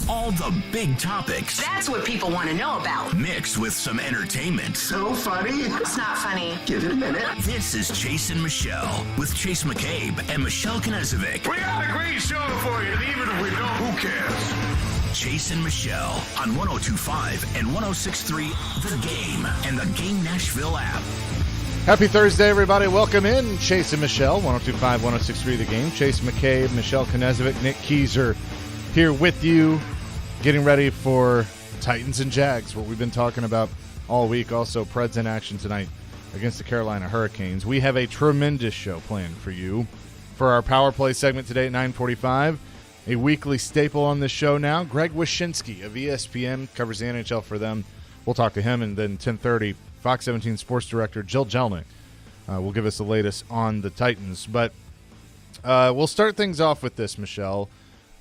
All the big topics. That's what people want to know about. Mixed with some entertainment. So funny. It's not funny. Give it a minute. This is Chase and Michelle with Chase McCabe and Michelle Knezovic. We got a great show for you, and even if we don't, who cares? Chase and Michelle on 102.5 and 106.3 The Game and the Game Nashville app. Happy Thursday, everybody. Welcome in. Chase and Michelle, 102.5, 106.3 The Game. Chase McCabe, Michelle Knezovic, Nick Keyser here with you, getting ready for Titans and Jags, what we've been talking about all week. Also, Preds in action tonight against the Carolina Hurricanes. We have a tremendous show planned for you for our Power Play segment today at 9:45. A weekly staple on this show now. Greg Wyshynski of ESPN covers the NHL for them. We'll talk to him, and then 10:30, Fox 17 Sports Director Jill Jelnick will give us the latest on the Titans. But we'll start things off with this, Michelle,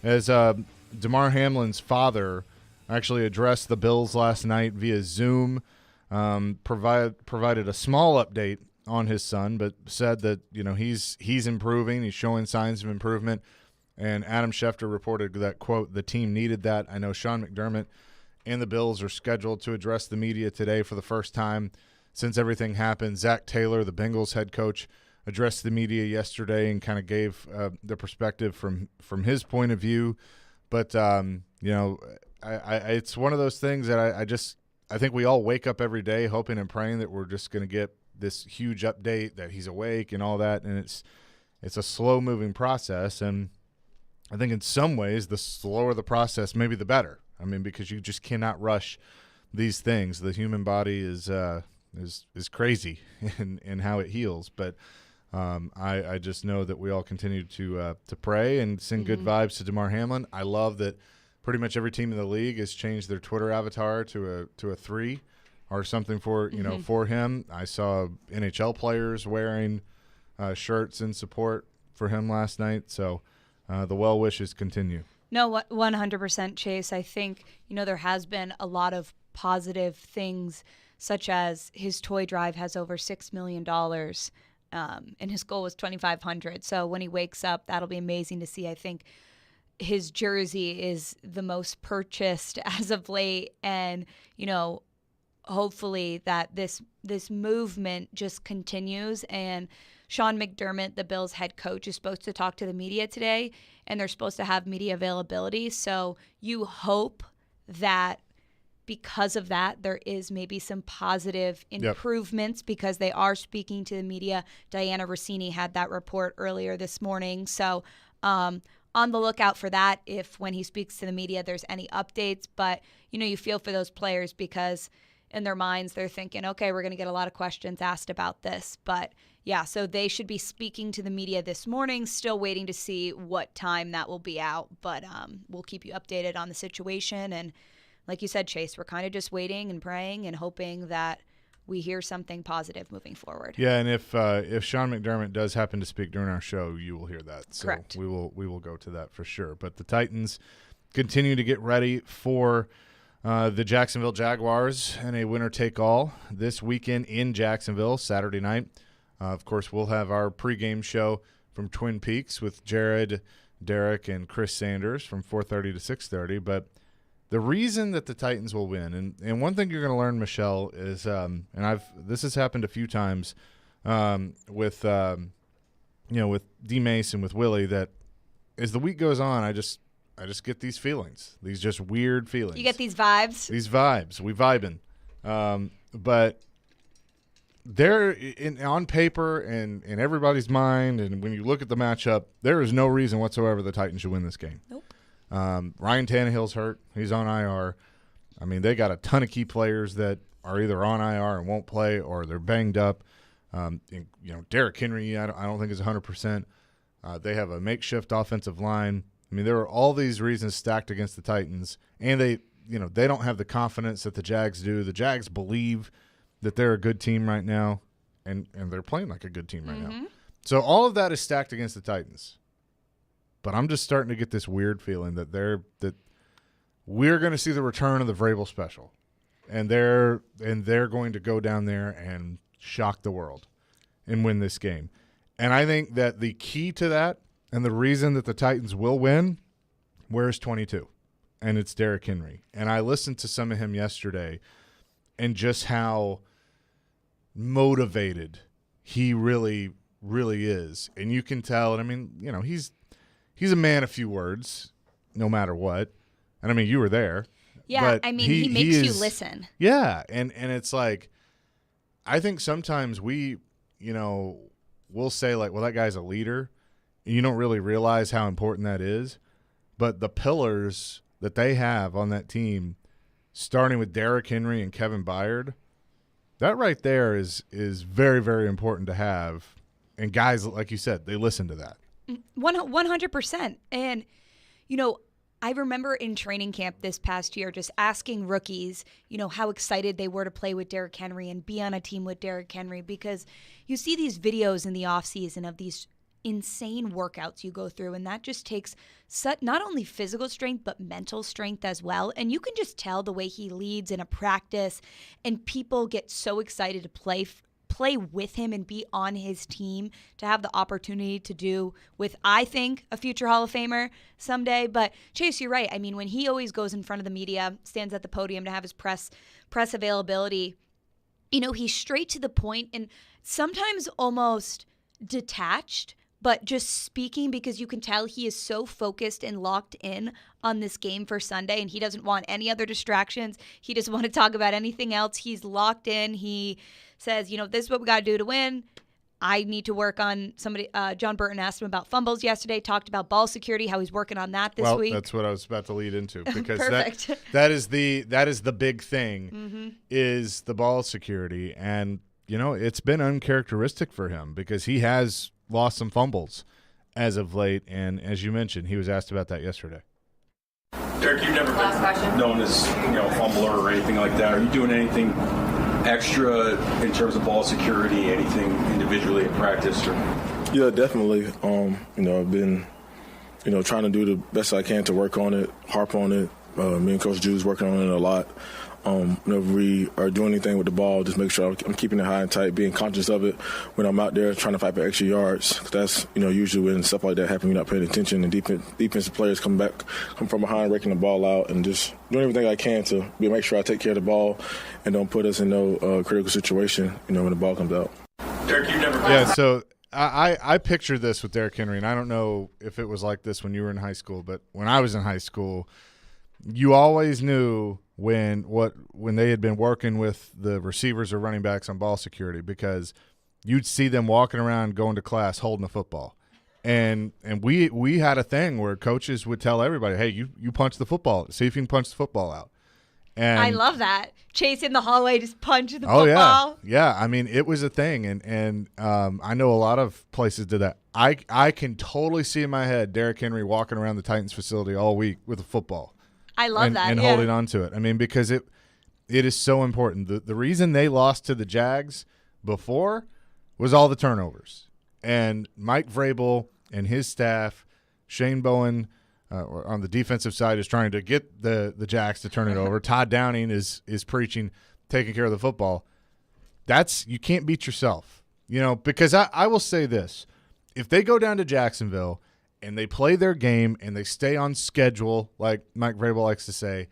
as Damar Hamlin's father actually addressed the Bills last night via Zoom, provided a small update on his son, but said that he's improving, he's showing signs of improvement. And Adam Schefter reported that, quote, the team needed that. I know Sean McDermott and the Bills are scheduled to address the media today for the first time since everything happened. Zach Taylor, the Bengals head coach, addressed the media yesterday and kind of gave the perspective from his point of view. But, it's one of those things that I think we all wake up every day hoping and praying that we're just going to get this huge update that he's awake and all that. And it's a slow-moving process. And I think in some ways the slower the process, maybe the better. I mean, because you just cannot rush these things. The human body is crazy in how it heals. But I just know that we all continue to pray and send good vibes to Damar Hamlin. I love that pretty much every team in the league has changed their Twitter avatar to a 3 or something for for him. I saw NHL players wearing shirts in support for him last night. So the well wishes continue. No, 100%, Chase. I think, there has been a lot of positive things, such as his toy drive has over $6 million, and his goal was $2,500. So when he wakes up, that'll be amazing to see. I think his jersey is the most purchased as of late, and, hopefully that this movement just continues. And Sean McDermott, the Bills head coach, is supposed to talk to the media today, and they're supposed to have media availability. So you hope that because of that, there is maybe some positive improvements because they are speaking to the media. Diana Rossini had that report earlier this morning. So on the lookout for that if when he speaks to the media there's any updates. But, you feel for those players because in their minds they're thinking, okay, we're going to get a lot of questions asked about this. But yeah, so they should be speaking to the media this morning, still waiting to see what time that will be out. But we'll keep you updated on the situation. And like you said, Chase, we're kind of just waiting and praying and hoping that we hear something positive moving forward. Yeah, and if Sean McDermott does happen to speak during our show, you will hear that. So correct. We will go to that for sure. But the Titans continue to get ready for the Jacksonville Jaguars and a winner-take-all this weekend in Jacksonville, Saturday night. Of course, we'll have our pregame show from Twin Peaks with Jared, Derek, and Chris Sanders from 4:30 to 6:30. But the reason that the Titans will win, and one thing you're going to learn, Michelle, is this has happened a few times with D-Mase and with Willy, that as the week goes on, I just get these feelings, these just weird feelings. You get these vibes? These vibes. We vibing. But they're on paper and in everybody's mind, and when you look at the matchup, there is no reason whatsoever the Titans should win this game. Nope. Ryan Tannehill's hurt. He's on IR. I mean, they got a ton of key players that are either on IR and won't play or they're banged up. Derrick Henry, I don't think is 100%. They have a makeshift offensive line. I mean, there are all these reasons stacked against the Titans, and they don't have the confidence that the Jags do. The Jags believe that they're a good team right now, and they're playing like a good team right now. So all of that is stacked against the Titans. But I'm just starting to get this weird feeling that we're going to see the return of the Vrabel special, and they're going to go down there and shock the world and win this game. And I think that the key to that and the reason that the Titans will win, where's 22? and it's Derrick Henry. And I listened to some of him yesterday and just how motivated he really, really is. And you can tell, and I mean, you know, he's a man of few words, no matter what. And I mean, you were there. Yeah, but I mean, he makes you listen. Yeah, and it's like, I think sometimes we, you know, we'll say like, well, that guy's a leader, and you don't really realize how important that is. But the pillars that they have on that team, starting with Derrick Henry and Kevin Byard, that right there is very, very important to have. And guys, like you said, they listen to that. 100%. And, you know, I remember in training camp this past year just asking rookies, you know, how excited they were to play with Derrick Henry and be on a team with Derrick Henry, because you see these videos in the offseason of these insane workouts you go through, and that just takes not only physical strength but mental strength as well. And you can just tell the way he leads in a practice, and people get so excited to play with him and be on his team, to have the opportunity to do with, I think, a future Hall of Famer someday. But Chase, you're right. I mean, when he always goes in front of the media, stands at the podium to have his press availability, you know, he's straight to the point and sometimes almost detached, but just speaking, because you can tell he is so focused and locked in on this game for Sunday, and he doesn't want any other distractions. He doesn't want to talk about anything else. He's locked in. He says, you know, this is what we got to do to win. I need to work on somebody. John Burton asked him about fumbles yesterday, talked about ball security, how he's working on that this week. That's what I was about to lead into, because Perfect. that is the big thing, is the ball security. And, you know, it's been uncharacteristic for him because he has lost some fumbles as of late. And as you mentioned, he was asked about that yesterday. Derrick, you've never been known as, you know, a fumbler or anything like that. Are you doing anything extra in terms of ball security, anything individually in practice? Or? Yeah, definitely. You know, I've been, you know, trying to do the best I can to work on it, harp on it. Me and Coach Drew's working on it a lot. Whenever we are doing anything with the ball, just make sure I'm keeping it high and tight, being conscious of it when I'm out there trying to fight for extra yards. That's, you know, usually when stuff like that happens, you're not paying attention, and defensive players come from behind, raking the ball out, and just doing everything I can to make sure I take care of the ball and don't put us in no critical situation, you know, when the ball comes out. Derrick, you've never Yeah, so I picture this with Derrick Henry, and I don't know if it was like this when you were in high school, but when I was in high school, you always knew when they had been working with the receivers or running backs on ball security, because you'd see them walking around going to class holding the football. And we had a thing where coaches would tell everybody, hey, you punch the football, see if you can punch the football out. And I love that. Chase in the hallway, just punch the football. Yeah. I mean, it was a thing, and I know a lot of places did that. I can totally see in my head Derrick Henry walking around the Titans facility all week with a football. I love that. And holding on to it. I mean, because it is so important. The reason they lost to the Jags before was all the turnovers. And Mike Vrabel and his staff, Shane Bowen on the defensive side is trying to get the Jags to turn it over. Todd Downing is preaching taking care of the football. You can't beat yourself. You know, because I will say this. If they go down to Jacksonville and they play their game and they stay on schedule, like Mike Vrabel likes to say,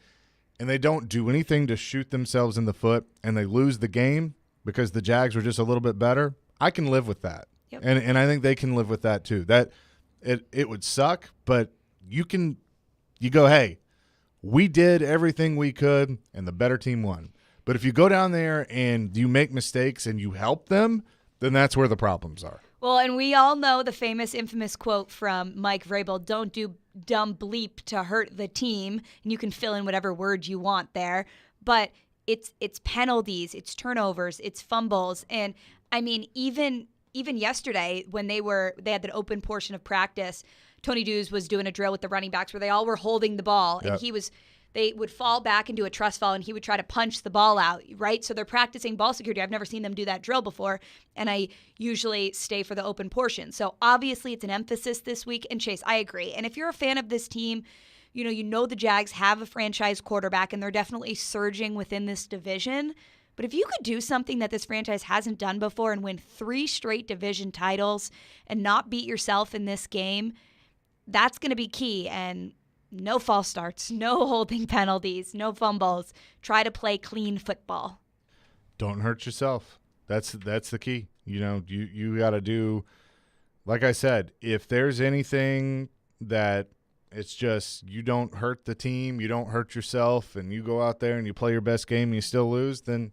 and they don't do anything to shoot themselves in the foot, and they lose the game because the Jags were just a little bit better, I can live with that. Yep. And I think they can live with that too. That it would suck, but you go, hey, we did everything we could and the better team won. But if you go down there and you make mistakes and you help them, then that's where the problems are. Well, and we all know the famous, infamous quote from Mike Vrabel, don't do dumb bleep to hurt the team. And you can fill in whatever word you want there. But it's penalties, it's turnovers, it's fumbles. And, I mean, even yesterday when they had that open portion of practice, Tony Dews was doing a drill with the running backs where they all were holding the ball. Yep. And they would fall back and do a trust fall, and he would try to punch the ball out, right? So they're practicing ball security. I've never seen them do that drill before, and I usually stay for the open portion. So obviously it's an emphasis this week. And Chase, I agree. And if you're a fan of this team, you know the Jags have a franchise quarterback, and they're definitely surging within this division. But if you could do something that this franchise hasn't done before and win 3 straight division titles and not beat yourself in this game, that's going to be key. And no false starts, no holding penalties, no fumbles. Try to play clean football. Don't hurt yourself. That's the key. You got to do, like I said, if there's anything that it's just you don't hurt the team, you don't hurt yourself, and you go out there and you play your best game and you still lose, then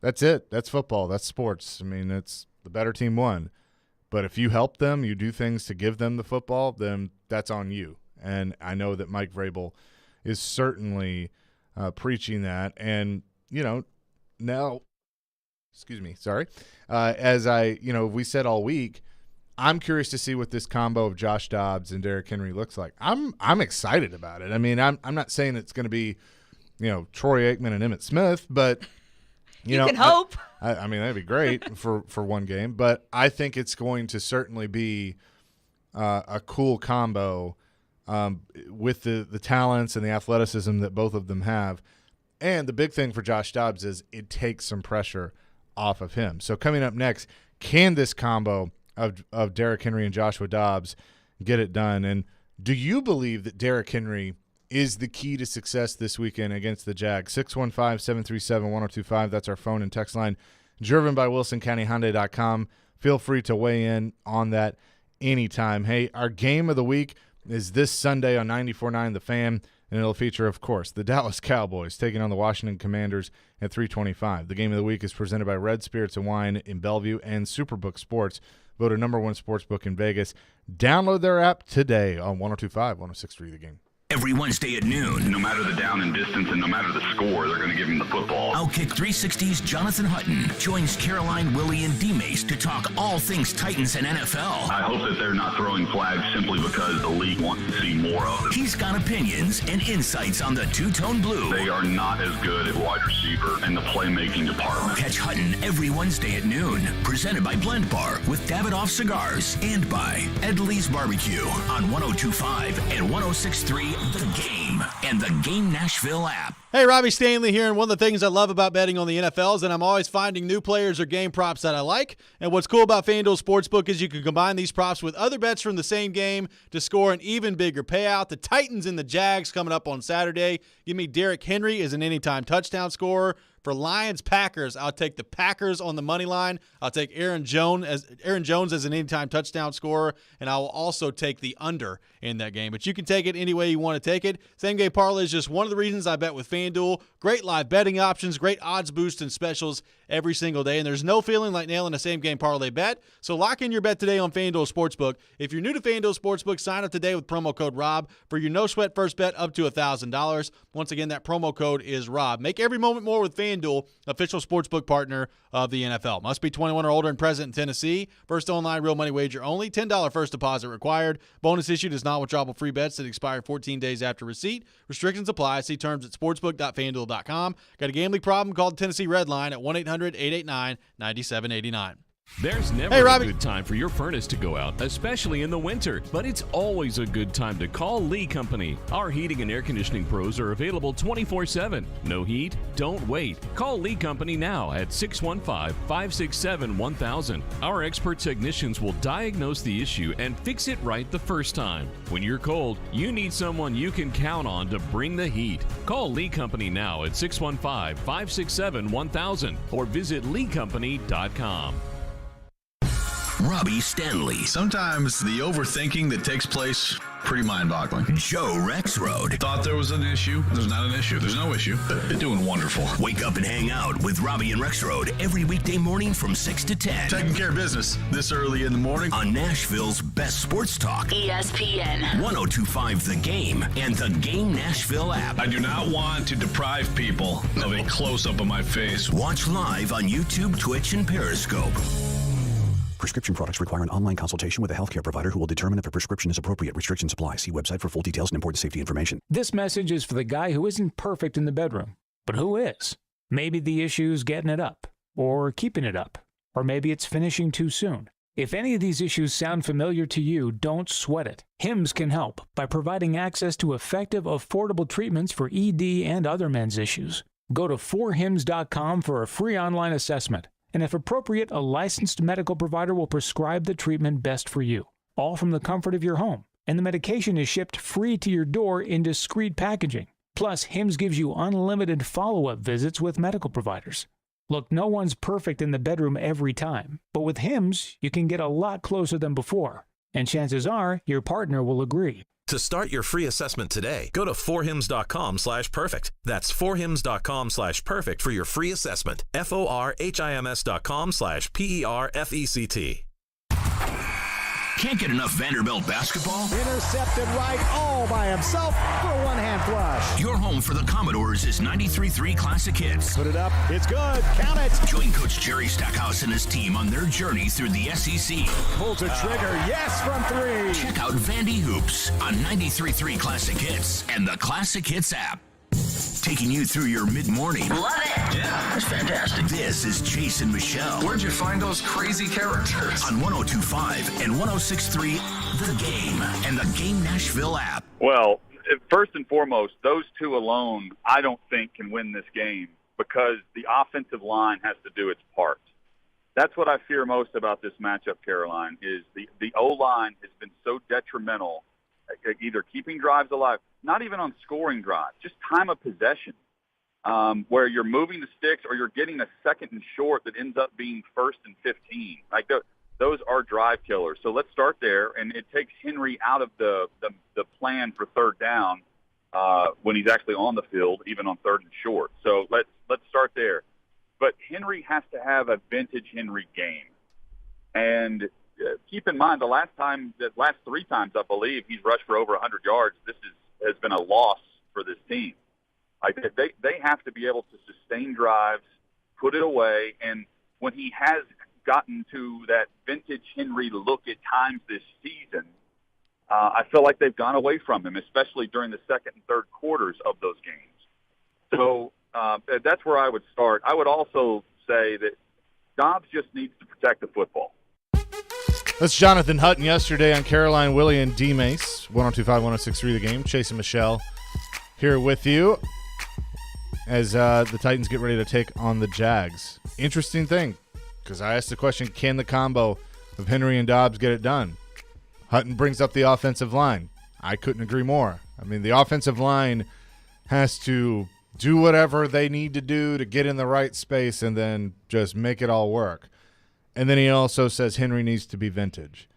that's it. That's football. That's sports. I mean, it's the better team won. But if you help them, you do things to give them the football, then that's on you. And I know that Mike Vrabel is certainly preaching that. And, now, as we said all week, I'm curious to see what this combo of Josh Dobbs and Derrick Henry looks like. I'm excited about it. I mean, I'm not saying it's going to be, Troy Aikman and Emmitt Smith, but you can hope. I mean, that'd be great for one game, but I think it's going to certainly be a cool combo with the talents and the athleticism that both of them have. And the big thing for Josh Dobbs is it takes some pressure off of him. So coming up next, can this combo of Derrick Henry and Joshua Dobbs get it done? And do you believe that Derrick Henry is the key to success this weekend against the Jags? 615-737-1025. That's our phone and text line, driven by WilsonCountyHyundai.com. Feel free to weigh in on that anytime. Hey, our game of the week is this Sunday on 94.9 The Fan, and it'll feature, of course, the Dallas Cowboys taking on the Washington Commanders at 3:25. The game of the week is presented by Red Spirits and Wine in Bellevue and Superbook Sports, voted #1 sportsbook in Vegas. Download their app today on 102.5, 106.3 The Game. Every Wednesday at noon, No matter the down and distance and no matter the score, they're going to give him the football. Outkick 360's Jonathan Hutton joins Caroline, Willy, and D-Mase to talk all things Titans and NFL. I hope that they're not throwing flags simply because the league wants to see more of them. He's got opinions and insights on the two-tone blue. They are not as good at wide receiver and the playmaking department. Catch Hutton every Wednesday at noon. Presented by Blend Bar with Davidoff Cigars and by Edley's Barbecue on 102.5 and 106.3 The Game and the Game Nashville app. Hey, Robbie Stanley here, and one of the things I love about betting on the NFL is that I'm always finding new players or game props that I like. And what's cool about FanDuel Sportsbook is you can combine these props with other bets from the same game to score an even bigger payout. The Titans and the Jags coming up on Saturday. Give me Derrick Henry as an anytime touchdown scorer. For Lions-Packers, I'll take the Packers on the money line. I'll take Aaron Jones as an anytime touchdown scorer, and I will also take the under in that game. But you can take it any way you want to take it. Same game parlay is just one of the reasons I bet with FanDuel. Great live betting options, great odds boost and specials every single day, and there's no feeling like nailing a same game parlay bet. So lock in your bet today on FanDuel Sportsbook. If you're new to FanDuel Sportsbook, sign up today with promo code ROB for your no-sweat first bet up to $1,000. Once again, that promo code is ROB. Make every moment more with FanDuel, official sportsbook partner of the NFL. Must be 21 or older and present in Tennessee. First online real money wager only. $10 first deposit required. Bonus issued is not withdrawable free bets that expire 14 days after receipt. Restrictions apply. See terms at sportsbook.fanduel.com. Got a gambling problem? Call the Tennessee Red Line at 1-800-889-9789. There's never a good time for your furnace to go out, especially in the winter. But it's always a good time to call Lee Company. Our heating and air conditioning pros are available 24/7. No heat? Don't wait. Call Lee Company now at 615-567-1000. Our expert technicians will diagnose the issue and fix it right the first time. When you're cold, you need someone you can count on to bring the heat. Call Lee Company now at 615-567-1000 or visit leecompany.com. Robbie Stanley. Sometimes the overthinking that takes place, pretty mind-boggling. Joe Rexroad. Thought there was an issue. There's not an issue. There's no issue. They're doing wonderful. Wake up and hang out with Robbie and Rexroad every weekday morning from 6 to 10. Taking care of business this early in the morning. On Nashville's best sports talk. ESPN. 102.5 The Game and the Game Nashville app. I do not want to deprive people of a close-up of my face. Watch live on YouTube, Twitch, and Periscope. Prescription products require an online consultation with a healthcare provider who will determine if a prescription is appropriate. Restrictions apply. See website for full details and important safety information. This message is for the guy who isn't perfect in the bedroom, but who is. Maybe the issue's getting it up, or keeping it up, or maybe it's finishing too soon. If any of these issues sound familiar to you, don't sweat it. HIMS can help by providing access to effective, affordable treatments for ED and other men's issues. Go to 4hims.com for a free online assessment. And if appropriate, a licensed medical provider will prescribe the treatment best for you, all from the comfort of your home. and the medication is shipped free to your door in discreet packaging. Plus, Hims gives you unlimited follow-up visits with medical providers. Look, no one's perfect in the bedroom every time, but with Hims, you can get a lot closer than before. And chances are, your partner will agree. To start your free assessment today, go to forhims.com/perfect. That's forhims.com/perfect for your free assessment. forhims.com/perfect. Can't get enough Vanderbilt basketball? Intercepted right all by himself for a one-hand flush. Your home for the Commodores is 93.3 Classic Hits. Put it up. It's good. Count it. Join Coach Jerry Stackhouse and his team on their journey through the SEC. Pulls a trigger. Yes, from three. Check out Vandy Hoops on 93.3 Classic Hits and the Classic Hits app. Taking you through your mid-morning. Love it. Yeah, that's fantastic. This is Chase and Michelle. Where'd you find those crazy characters? On 102.5 and 106.3 The Game and the Game Nashville app. Well, first and foremost, those two alone, I don't think can win this game because the offensive line has to do its part. That's what I fear most about this matchup, Caroline, is the O-line has been so detrimental, either keeping drives alive, not even on scoring drives, just time of possession, where you're moving the sticks or you're getting a second and short that ends up being 1st and 15. Like those are drive killers. So let's start there, and it takes Henry out of the plan for third down when he's actually on the field, even on 3rd and short. So let's start there. But Henry has to have a vintage Henry game, and keep in mind the last 3 times I believe he's rushed for over 100 yards. This has been a loss for this team. They have to be able to sustain drives, put it away, and when he has gotten to that vintage Henry look at times this season, I feel like they've gone away from him, especially during the second and third quarters of those games. So that's where I would start. I would also say that Dobbs just needs to protect the football. That's Jonathan Hutton yesterday on Caroline, Willy, and D-Mase. 102.5, 106.3 The Game. Chase and Michelle here with you as the Titans get ready to take on the Jags. Interesting thing, because I asked the question, can the combo of Henry and Dobbs get it done? Hutton brings up the offensive line. I couldn't agree more. I mean, the offensive line has to do whatever they need to do to get in the right space and then just make it all work. And then he also says Henry needs to be vintage.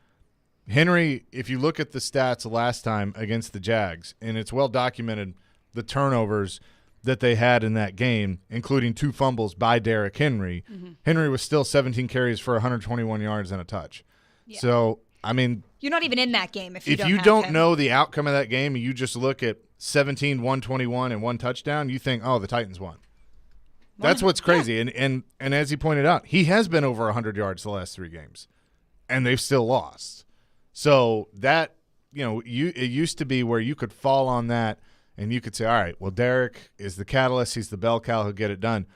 Henry, if you look at the stats last time against the Jags, and it's well documented, the turnovers that they had in that game, including 2 fumbles by Derrick Henry, Henry was still 17 carries for 121 yards and a touch. Yeah. So, I mean, you're not even in that game if you don't know the outcome of that game and you just look at 17, 121, and 1 touchdown, you think, oh, the Titans won. That's what's crazy. Yeah. And as he pointed out, he has been over 100 yards the last 3 games, and they've still lost. So that, it used to be where you could fall on that and you could say, all right, well, Derek is the catalyst. He's the bell cow who'll get it done.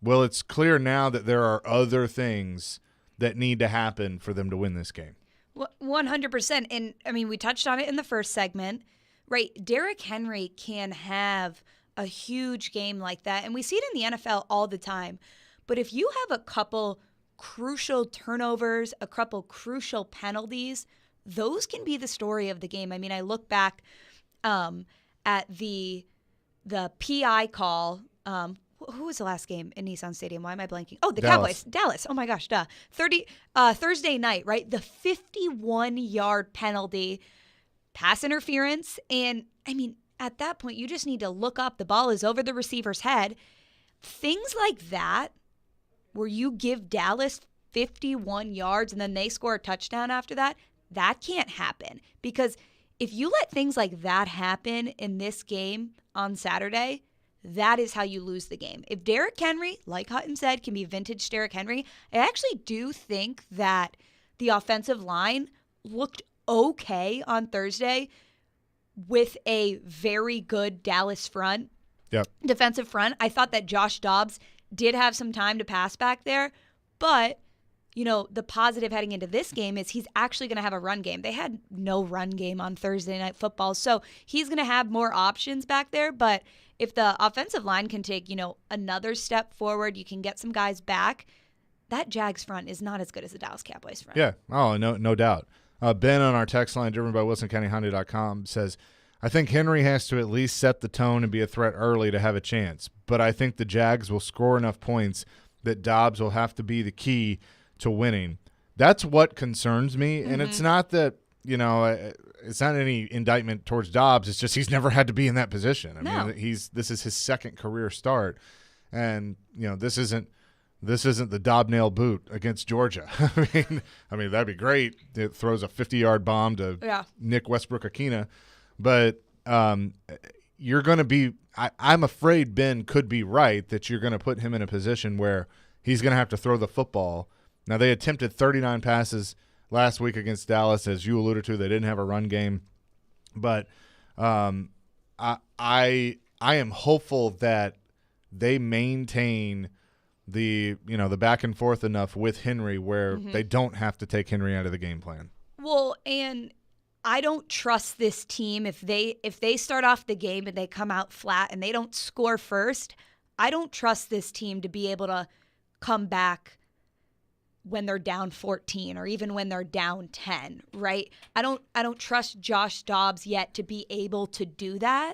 Well, it's clear now that there are other things that need to happen for them to win this game. 100%. And, I mean, we touched on it in the first segment, right? Derrick Henry can have a huge game like that, and we see it in the NFL all the time. But if you have a couple crucial turnovers, a couple crucial penalties, those can be the story of the game. I mean, I look back at the PI call. Who was the last game in Nissan Stadium? Why am I blanking? Oh, the Cowboys. Dallas. Oh, my gosh, duh. Thursday night, right? The 51-yard penalty, pass interference, and, I mean, at that point, you just need to look up. The ball is over the receiver's head. Things like that, where you give Dallas 51 yards and then they score a touchdown after that, that can't happen. Because if you let things like that happen in this game on Saturday, that is how you lose the game. If Derrick Henry, like Hutton said, can be vintage Derrick Henry, I actually do think that the offensive line looked okay on Thursday with a very good Dallas front, defensive front. I thought that Josh Dobbs did have some time to pass back there, but, the positive heading into this game is he's actually going to have a run game. They had no run game on Thursday Night Football, so he's going to have more options back there, but if the offensive line can take, another step forward, you can get some guys back, that Jags front is not as good as the Dallas Cowboys front. Yeah, no doubt. Ben on our text line, driven by WilsonCountyHonda.com, says, I think Henry has to at least set the tone and be a threat early to have a chance. But I think the Jags will score enough points that Dobbs will have to be the key to winning. That's what concerns me. And it's not that, it's not any indictment towards Dobbs. It's just he's never had to be in that position. I mean, this is his second career start. And, this isn't the Dobnail boot against Georgia. I mean that'd be great. It throws a 50-yard bomb to Nick Westbrook-Akina. But you're going to be I'm afraid Ben could be right that you're going to put him in a position where he's going to have to throw the football. Now, they attempted 39 passes last week against Dallas. As you alluded to, they didn't have a run game. But I am hopeful that they maintain the back and forth enough with Henry where they don't have to take Henry out of the game plan. Well, and I don't trust this team if they start off the game and they come out flat and they don't score first. I don't trust this team to be able to come back when they're down 14 or even when they're down 10, right? I don't trust Josh Dobbs yet to be able to do that.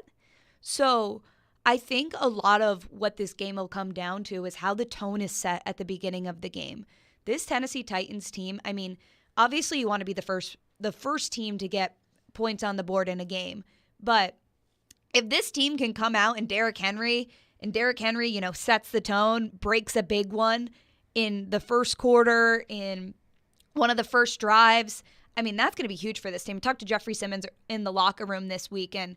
So I think a lot of what this game will come down to is how the tone is set at the beginning of the game. This Tennessee Titans team, I mean, obviously you want to be the first team to get points on the board in a game. But if this team can come out and Derrick Henry, sets the tone, breaks a big one in the first quarter, in one of the first drives, I mean, that's going to be huge for this team. I talked to Jeffrey Simmons in the locker room this week, and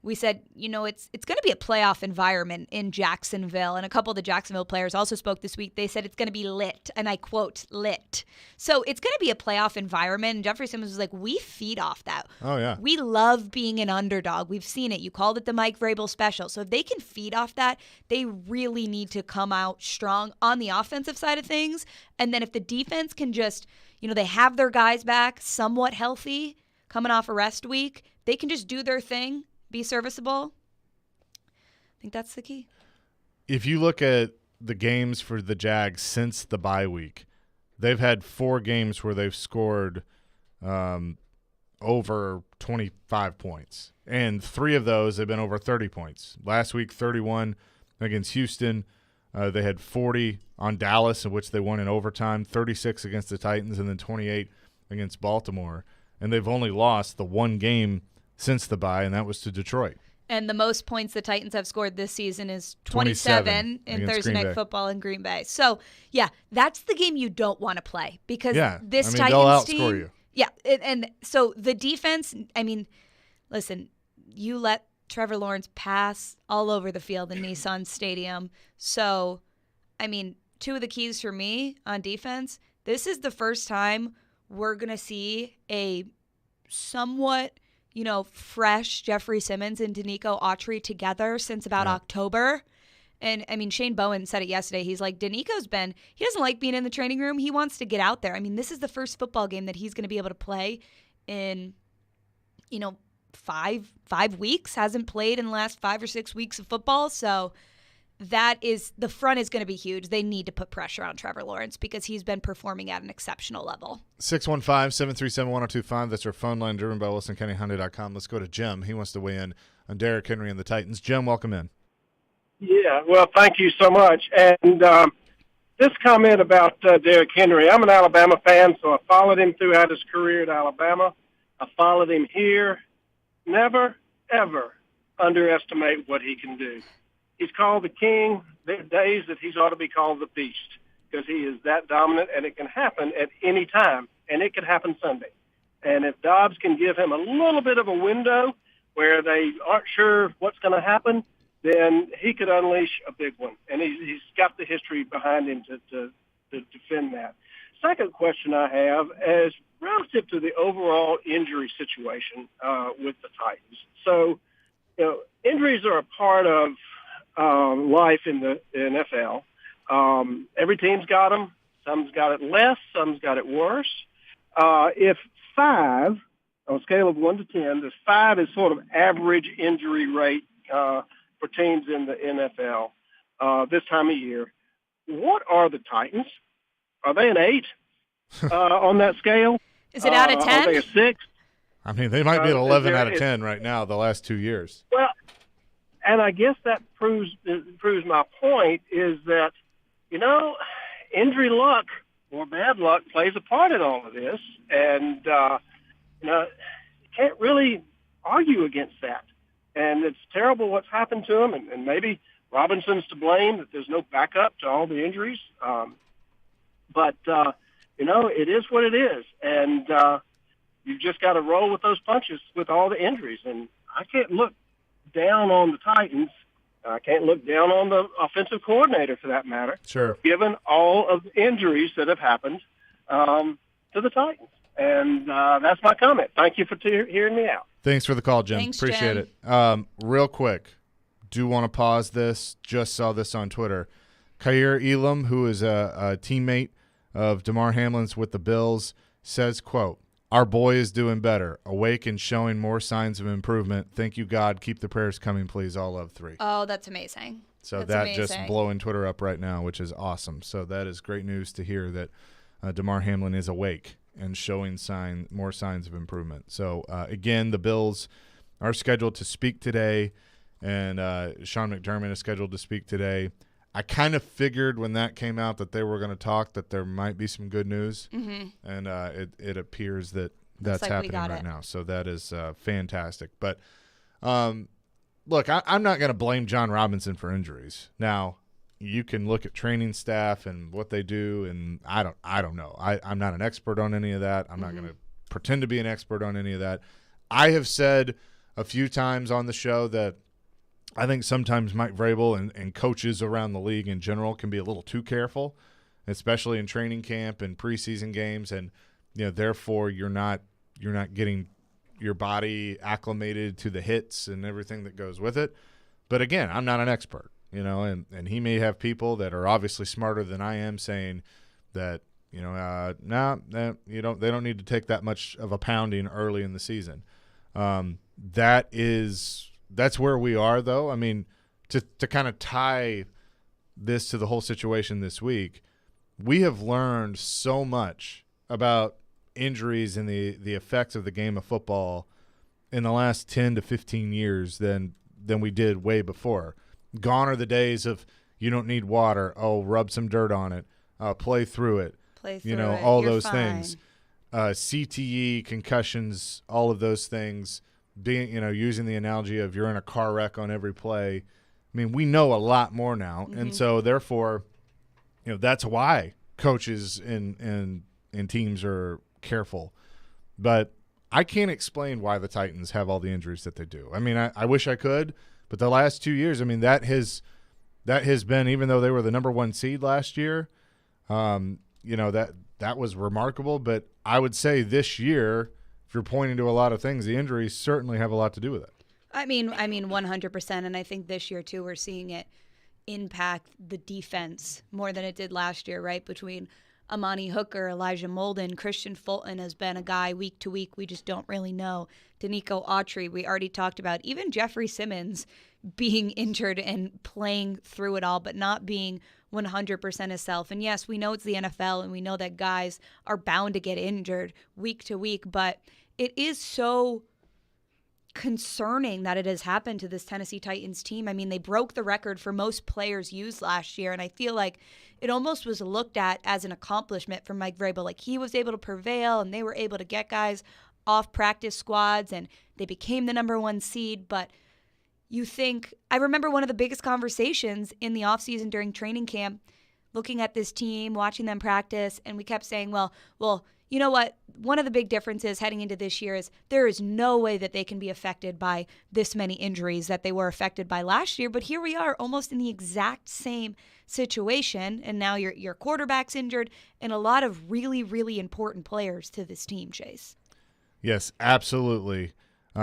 we said, it's going to be a playoff environment in Jacksonville. And a couple of the Jacksonville players also spoke this week. They said it's going to be lit, and I quote, lit. So it's going to be a playoff environment. And Jeffrey Simmons was like, we feed off that. Oh, yeah. We love being an underdog. We've seen it. You called it the Mike Vrabel special. So if they can feed off that, they really need to come out strong on the offensive side of things. And then if the defense can just, they have their guys back somewhat healthy coming off a rest week, they can just do their thing. Be serviceable. I think that's the key. If you look at the games for the Jags since the bye week, they've had 4 games where they've scored over 25 points. And 3 of those have been over 30 points. Last week, 31 against Houston. They had 40 on Dallas, in which they won in overtime, 36 against the Titans, and then 28 against Baltimore. And they've only lost the 1 game since the bye, and that was to Detroit. And the most points the Titans have scored this season is 27 in Thursday Night Football in Green Bay. So, yeah, that's the game you don't want to play because this Titans they'll outscore team, you. Yeah, and so the defense, I mean, listen, you let Trevor Lawrence pass all over the field in Nissan Stadium. So, I mean, 2 of the keys for me on defense, this is the first time we're going to see a somewhat fresh Jeffrey Simmons and Danico Autry together since about October. And, I mean, Shane Bowen said it yesterday. He's like, Danico's he doesn't like being in the training room. He wants to get out there. I mean, this is the first football game that he's going to be able to play in, 5 weeks. Hasn't played in the last 5 or 6 weeks of football. So the front is going to be huge. They need to put pressure on Trevor Lawrence because he's been performing at an exceptional level. 615-737-1025. That's our phone line, driven by WilsonCountyHonda.com. Let's go to Jim. He wants to weigh in on Derrick Henry and the Titans. Jim, welcome in. Yeah, well, thank you so much. And this comment about Derrick Henry, I'm an Alabama fan, so I followed him throughout his career at Alabama. I followed him here. Never, ever underestimate what he can do. He's called the king. There are days that he's ought to be called the beast because he is that dominant, and it can happen at any time, and it could happen Sunday. And if Dobbs can give him a little bit of a window where they aren't sure what's going to happen, then he could unleash a big one. And he's got the history behind him to defend that. Second question I have is relative to the overall injury situation with the Titans. So, injuries are a part of life in the NFL. Every team's got them. Some's got it less. Some's got it worse. If 5, on a scale of 1 to 10, this 5 is sort of average injury rate for teams in the NFL this time of year. What are the Titans? Are they an 8 on that scale? Is it out of 10? Are they a 6? I mean, they might be at 11 out of 10 right now the last 2 years. Well, and I guess that proves my point is that, injury luck or bad luck plays a part in all of this. And, you can't really argue against that. And it's terrible what's happened to him. And maybe Robinson's to blame that there's no backup to all the injuries. But it is what it is. And you've just got to roll with those punches with all the injuries. And I can't look down on the Titans. I can't look down on the offensive coordinator, for that matter, sure, given all of the injuries that have happened to the Titans. And that's my comment. Thank you for hearing me out. Thanks for the call, Jim. Thanks, Appreciate Jim. it. Real quick, do want to pause this. Just saw this on Twitter. Khair Elam, who is a teammate of DeMar Hamlin's with the Bills, says, quote, "Our boy is doing better, awake and showing more signs of improvement. Thank you, God. Keep the prayers coming, please. All love 3." Oh, that's amazing. So That's just amazing. blowing Twitter up right now, which is awesome. So that is great news to hear that DeMar Hamlin is awake and showing more signs of improvement. So, again, the Bills are scheduled to speak today, and Sean McDermott is scheduled to speak today. I kind of figured when that came out that they were going to talk that there might be some good news, and it appears that that's happening right now. So that is fantastic. But, look, I'm not going to blame John Robinson for injuries. Now, you can look at training staff and what they do, and I don't know. I'm not an expert on any of that. I'm not going to pretend to be an expert on any of that. I have said a few times on the show that I think sometimes Mike Vrabel and coaches around the league in general can be a little too careful, especially in training camp and preseason games, and therefore you're not getting your body acclimated to the hits and everything that goes with it. But again, I'm not an expert. And he may have people that are obviously smarter than I am saying that, they don't need to take that much of a pounding early in the season. That's where we are, though. I mean, to kind of tie this to the whole situation this week, we have learned so much about injuries and the effects of the game of football in the last 10 to 15 years than we did way before. Gone are the days of you don't need water. Oh, rub some dirt on it. Play through it. All You're those fine. things. CTE, concussions, all of those things. Being, using the analogy of you're in a car wreck on every play. I mean, we know a lot more now, and so therefore, that's why coaches and teams are careful. But I can't explain why the Titans have all the injuries that they do. I mean, I wish I could. But the last 2 years, I mean, that has been, even though they were the number 1 seed last year, that was remarkable. But I would say this year, if you're pointing to a lot of things, the injuries certainly have a lot to do with it. I mean, 100%. And I think this year, too, we're seeing it impact the defense more than it did last year, right? Between Amani Hooker, Elijah Molden, Christian Fulton has been a guy week to week we just don't really know. Danico Autry, we already talked about. Even Jeffrey Simmons being injured and playing through it all, but not being 100% himself. And yes, we know it's the NFL, and we know that guys are bound to get injured week to week, but it is so concerning that it has happened to this Tennessee Titans team. I mean, they broke the record for most players used last year, and I feel like it almost was looked at as an accomplishment for Mike Vrabel. Like, he was able to prevail, and they were able to get guys off practice squads, and they became the number 1 seed. But you think, I remember one of the biggest conversations in the offseason during training camp, looking at this team, watching them practice, and we kept saying, well, you know what? One of the big differences heading into this year is there is no way that they can be affected by this many injuries that they were affected by last year. But here we are, almost in the exact same situation, and now your quarterback's injured, and a lot of really, really important players to this team, Chase. Yes, absolutely.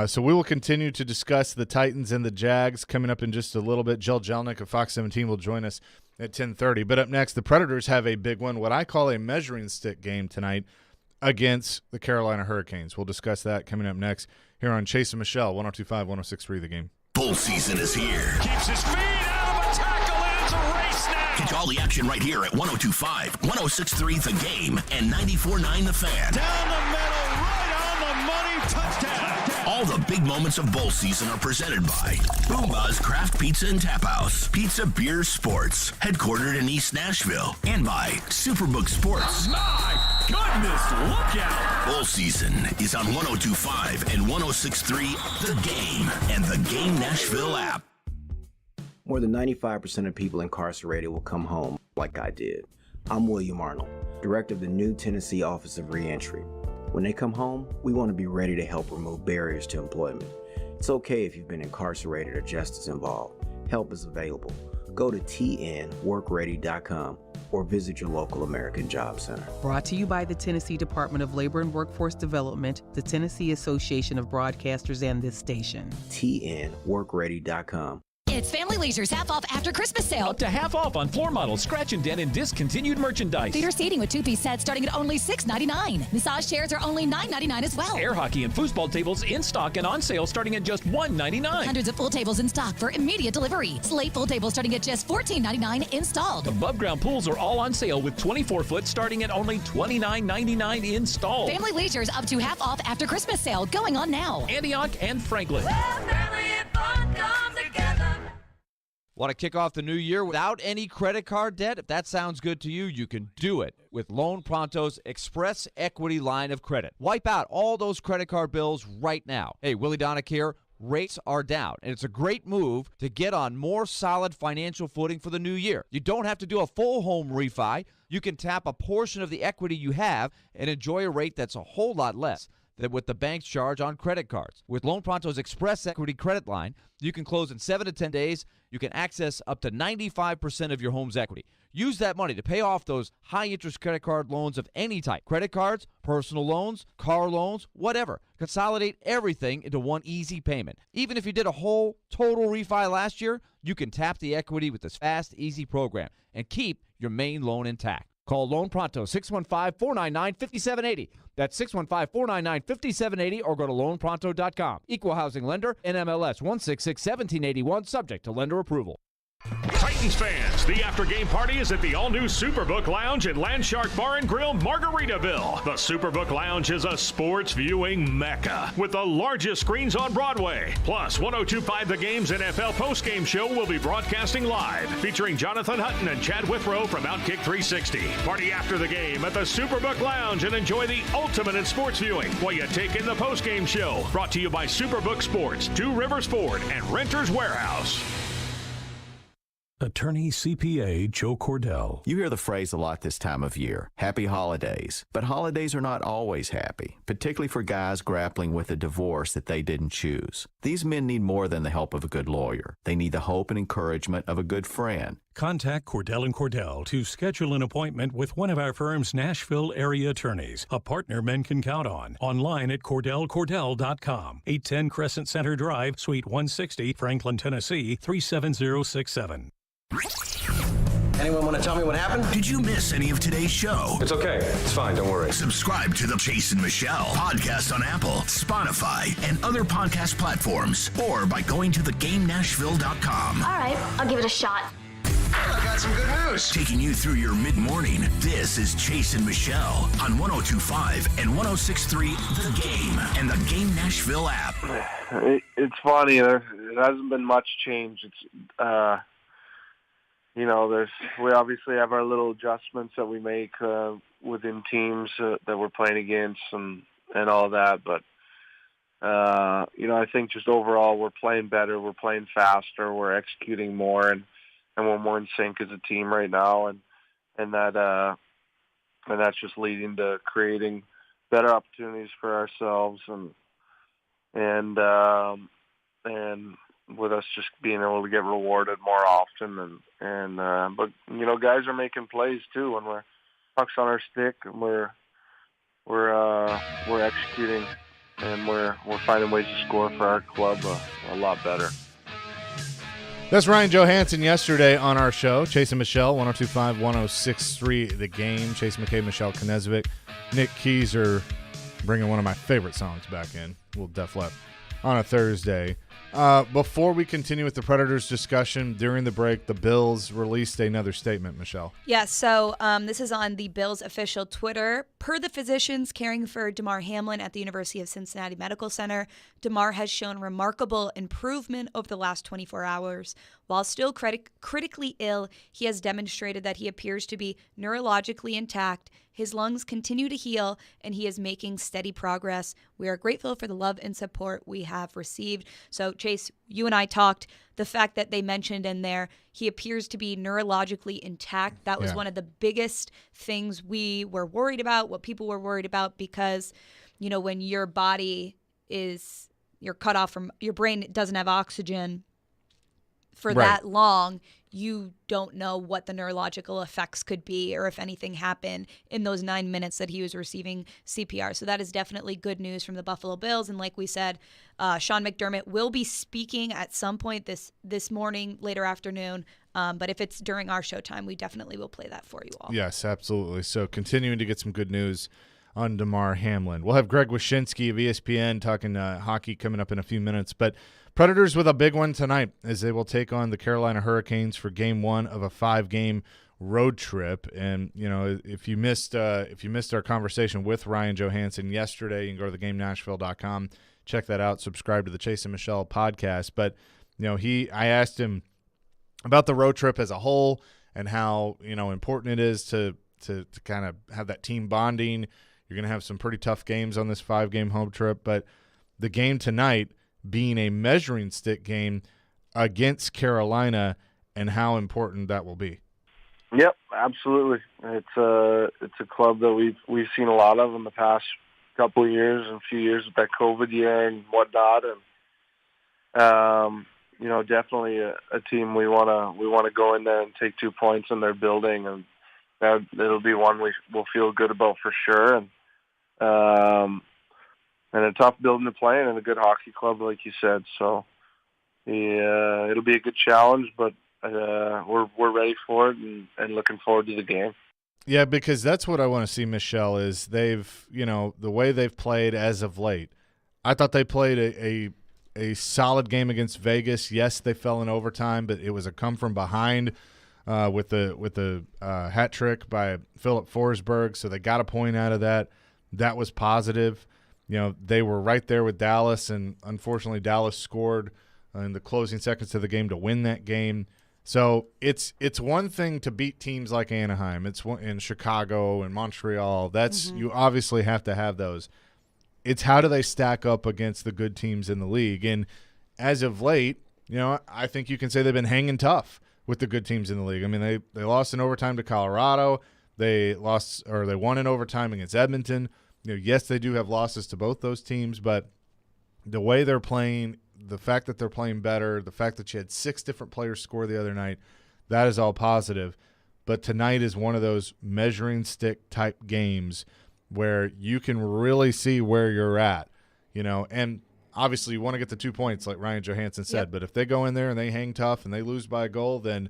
So we will continue to discuss the Titans and the Jags coming up in just a little bit. Jill Jelnick of Fox 17 will join us at 10:30. But up next, the Predators have a big one, what I call a measuring stick game tonight against the Carolina Hurricanes. We'll discuss that coming up next here on Chase and Michelle, 102.5, 106.3 The Game. Bull season is here. Keeps his feet out of a tackle, and it's a race now. Catch all the action right here at 102.5, 106.3 The Game, and 94.9 The Fan. Down the middle, right on the money, touchdown. All the big moments of bowl season are presented by Boomba's Craft Pizza and Tap House, Pizza, Beer, Sports, headquartered in East Nashville, and by Superbook Sports. My goodness, look out. Bowl season is on 102.5 and 106.3 The Game and the Game Nashville app. More than 95% of people incarcerated will come home like I did. I'm William Arnold, director of the new Tennessee Office of Reentry. When they come home, we want to be ready to help remove barriers to employment. It's okay if you've been incarcerated or justice involved. Help is available. Go to tnworkready.com or visit your local American Job Center. Brought to you by the Tennessee Department of Labor and Workforce Development, the Tennessee Association of Broadcasters, and this station. tnworkready.com. It's Family Leisure's half-off after Christmas sale. Up to half off on floor models, scratch and dent, and discontinued merchandise. Theater seating with two-piece sets starting at only $6.99. Massage chairs are only $9.99 as well. Air hockey and foosball tables in stock and on sale starting at just $1.99. Hundreds of full tables in stock for immediate delivery. Slate full tables starting at just $14.99 installed. Above ground pools are all on sale with 24-foot starting at only $29.99 installed. Family Leisure's up to half off after Christmas sale going on now. Antioch and Franklin. Want to kick off the new year without any credit card debt? If that sounds good to you, you can do it with Loan Pronto's Express Equity Line of Credit. Wipe out all those credit card bills right now. Hey, Willy Donick here. Rates are down, and it's a great move to get on more solid financial footing for the new year. You don't have to do a full home refi. You can tap a portion of the equity you have and enjoy a rate that's a whole lot less than what the banks charge on credit cards. With Loan Pronto's Express Equity Credit Line, you can close in 7 to 10 days. You can access up to 95% of your home's equity. Use that money to pay off those high-interest credit card loans of any type. Credit cards, personal loans, car loans, whatever. Consolidate everything into one easy payment. Even if you did a whole total refi last year, you can tap the equity with this fast, easy program and keep your main loan intact. Call Loan Pronto, 615-499-5780. That's 615-499-5780, or go to loanpronto.com. Equal housing lender, NMLS 1661781, subject to lender approval. Titans fans, the after-game party is at the all-new Superbook Lounge at Landshark Bar and Grill, Margaritaville. The Superbook Lounge is a sports viewing mecca with the largest screens on Broadway. Plus, 102.5 The Game's NFL postgame show will be broadcasting live, featuring Jonathan Hutton and Chad Withrow from Outkick 360. Party after the game at the Superbook Lounge and enjoy the ultimate in sports viewing while you take in the postgame show. Brought to you by Superbook Sports, Two Rivers Ford, and Renters Warehouse. Attorney CPA Joe Cordell. You hear the phrase a lot this time of year, happy holidays. But holidays are not always happy, particularly for guys grappling with a divorce that they didn't choose. These men need more than the help of a good lawyer. They need the hope and encouragement of a good friend. Contact Cordell & Cordell to schedule an appointment with one of our firm's Nashville area attorneys, a partner men can count on. Online at CordellCordell.com. 810 Crescent Center Drive, Suite 160, Franklin, Tennessee, 37067. Anyone want to tell me what happened? Did you miss any of today's show? It's okay. It's fine. Don't worry. Subscribe to the Chase and Michelle podcast on Apple, Spotify, and other podcast platforms, or by going to thegamenashville.com. All right, I'll give it a shot. I got some good news. Taking you through your mid-morning, this is Chase and Michelle on 102.5 and 106.3 The Game and the Game Nashville app. It's funny. There hasn't been much change. It's we obviously have our little adjustments that we make within teams that we're playing against and all that. But, I think just overall we're playing better. We're playing faster. We're executing more, and we're more in sync as a team right now. And that's just leading to creating better opportunities for ourselves and with us just being able to get rewarded more often, but guys are making plays too when we're pucks on our stick and we're executing and we're finding ways to score for our club a lot better. That's Ryan Johansson yesterday on our show. Chase and Michelle, 102.5, 106.3 The Game. Chase McKay, Michelle Knezevich, Nick Keyser bringing one of my favorite songs back in. Little Def Leppard on a Thursday. Before we continue with the Predators discussion, during the break, the Bills released another statement, Michelle. Yeah, so this is on the Bills' official Twitter. Per the physicians caring for Damar Hamlin at the University of Cincinnati Medical Center, Damar has shown remarkable improvement over the last 24 hours. While still critically ill, he has demonstrated that he appears to be neurologically intact. His lungs continue to heal, and he is making steady progress. We are grateful for the love and support we have received. So, Chase, you and I talked. The fact that they mentioned in there he appears to be neurologically intact, that was one of the biggest things we were worried about, what people were worried about, because, you know, when your body you're cut off from, your brain doesn't have oxygen for that long, you don't know what the neurological effects could be or if anything happened in those 9 minutes that he was receiving CPR. So that is definitely good news from the Buffalo Bills. And like we said, Sean McDermott will be speaking at some point this morning, later afternoon. But if it's during our showtime, we definitely will play that for you all. Yes, absolutely. So continuing to get some good news on Damar Hamlin. We'll have Greg Wyshynski of ESPN talking hockey coming up in a few minutes. But Predators with a big one tonight as they will take on the Carolina Hurricanes for Game 1 of a 5-game road trip. And you know, if you missed our conversation with Ryan Johansson yesterday, you can go to theGameNashville.com, check that out, subscribe to the Chase and Michelle podcast. But you know, I asked him about the road trip as a whole and how, you know, important it is to kind of have that team bonding. You're going to have some pretty tough games on this 5-game home trip, but the game tonight being a measuring stick game against Carolina and how important that will be. Yep, absolutely. It's a club that we've seen a lot of in the past couple of years and few years with that COVID year and whatnot, and you know, definitely a team we want to go in there and take 2 points in their building, and it'll be one we'll feel good about for sure. And a tough building to play in and a good hockey club, like you said. So it'll be a good challenge, but we're ready for it and looking forward to the game. Yeah, because that's what I want to see, Michelle, is they've, you know, the way they've played as of late. I thought they played a solid game against Vegas. Yes, they fell in overtime, but it was a come from behind with the hat trick by Philip Forsberg, so they got a point out of that. That was positive. You know, they were right there with Dallas, and unfortunately Dallas scored in the closing seconds of the game to win that game. So it's one thing to beat teams like Anaheim. It's in Chicago and Montreal. That's you obviously have to have those. It's how do they stack up against the good teams in the league. And as of late, you know, I think you can say they've been hanging tough with the good teams in the league. I mean, they lost in overtime to Colorado. They won in overtime against Edmonton. You know, yes, they do have losses to both those teams, but the way they're playing, the fact that they're playing better, the fact that you had 6 different players score the other night, that is all positive. But tonight is one of those measuring stick type games where you can really see where you're at, you know, and obviously you want to get the 2 points like Ryan Johansson said, but if they go in there and they hang tough and they lose by a goal, then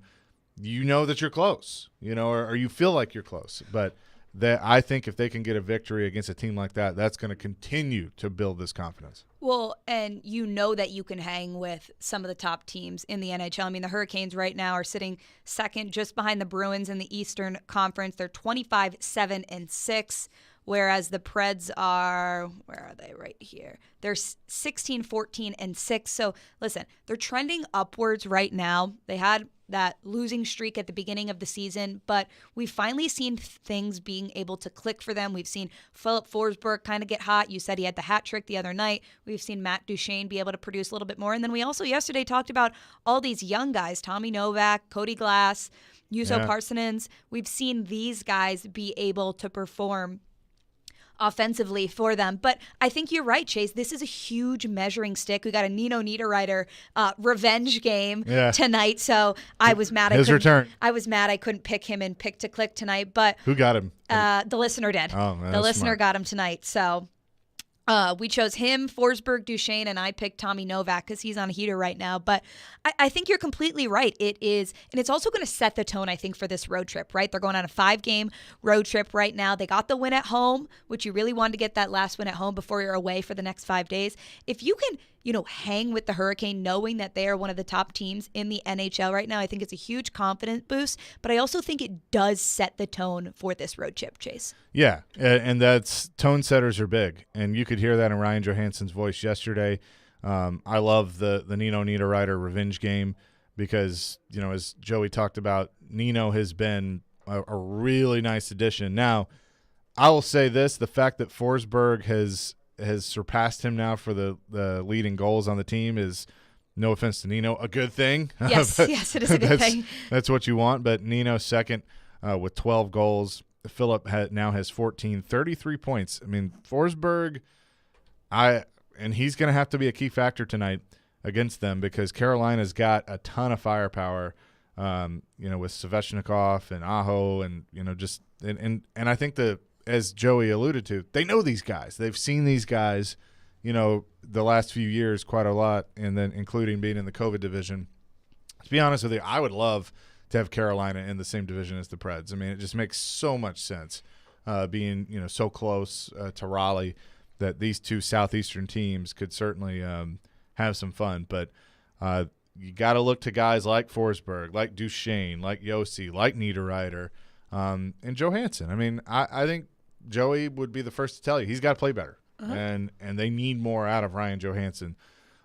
you know that you're close, you know, or you feel like you're close. But I think if they can get a victory against a team like that, that's going to continue to build this confidence. Well, and you know that you can hang with some of the top teams in the NHL. I mean, the Hurricanes right now are sitting second just behind the Bruins in the Eastern Conference. They're 25-7-6. Whereas the Preds are, where are they? Right here. They're 16-14-6. So listen, they're trending upwards right now. They had that losing streak at the beginning of the season, but we've finally seen things being able to click for them. We've seen Philip Forsberg kind of get hot. You said he had the hat trick the other night. We've seen Matt Duchene be able to produce a little bit more. And then we also yesterday talked about all these young guys, Tommy Novak, Cody Glass, Juuso Parsonens. We've seen these guys be able to perform offensively for them. But I think you're right, Chase. This is a huge measuring stick. We got a Nino Niederreiter revenge game tonight. So I was mad. I was mad I couldn't pick him in Pick to Click tonight. But who got him? The listener did. Oh, man, the listener smart. got him tonight. So we chose him, Forsberg, Duchene, and I picked Tommy Novak because he's on a heater right now. But I think you're completely right. It is, and it's also going to set the tone, I think, for this road trip, right? They're going on a 5-game road trip right now. They got the win at home, which you really wanted to get that last win at home before you're away for the next 5 days. If you can, hang with the Hurricane, knowing that they are one of the top teams in the NHL right now. I think it's a huge confidence boost, but I also think it does set the tone for this road trip, Chase. Yeah, and that's tone setters are big, and you could hear that in Ryan Johansson's voice yesterday. I love the Nino Niederreiter revenge game because, as Joey talked about, Nino has been a really nice addition. Now, I will say this, the fact that Forsberg has surpassed him now for the leading goals on the team is, no offense to Nino, a good thing. Yes, yes, it is a good thing. That's what you want, but Nino's second with 12 goals. Philip now has 14, 33 points. I mean, Forsberg, and he's going to have to be a key factor tonight against them because Carolina's got a ton of firepower, with Svechnikov and Aho and, and I think as Joey alluded to, they know these guys. They've seen these guys, the last few years quite a lot, and then including being in the COVID division. To be honest with you, I would love to have Carolina in the same division as the Preds. I mean, it just makes so much sense being, so close to Raleigh that these two Southeastern teams could certainly have some fun. But you got to look to guys like Forsberg, like Duchesne, like Yossi, like Niederreiter, and Johansson. I mean, I think Joey would be the first to tell you he's got to play better, and they need more out of Ryan Johansson,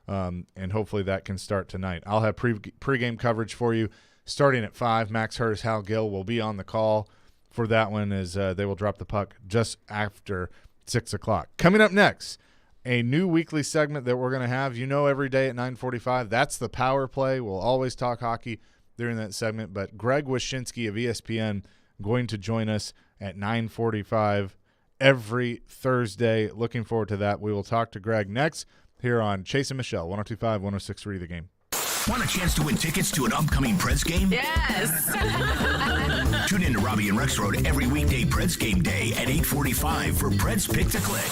and hopefully that can start tonight. I'll have pregame coverage for you starting at 5. Max Hurst, Hal Gill will be on the call for that one as they will drop the puck just after 6 o'clock. Coming up next, a new weekly segment that we're going to have, every day at 9:45. That's the Power Play. We'll always talk hockey during that segment, but Greg Wyshynski of ESPN going to join us at 9:45 every Thursday. Looking forward to that. We will talk to Greg next here on Chase and Michelle, 102.5, 106.3 The Game. Want a chance to win tickets to an upcoming Preds game? Yes. Tune in to Robbie and Rex Road every weekday Preds game day at 8:45 for Preds Pick to Click.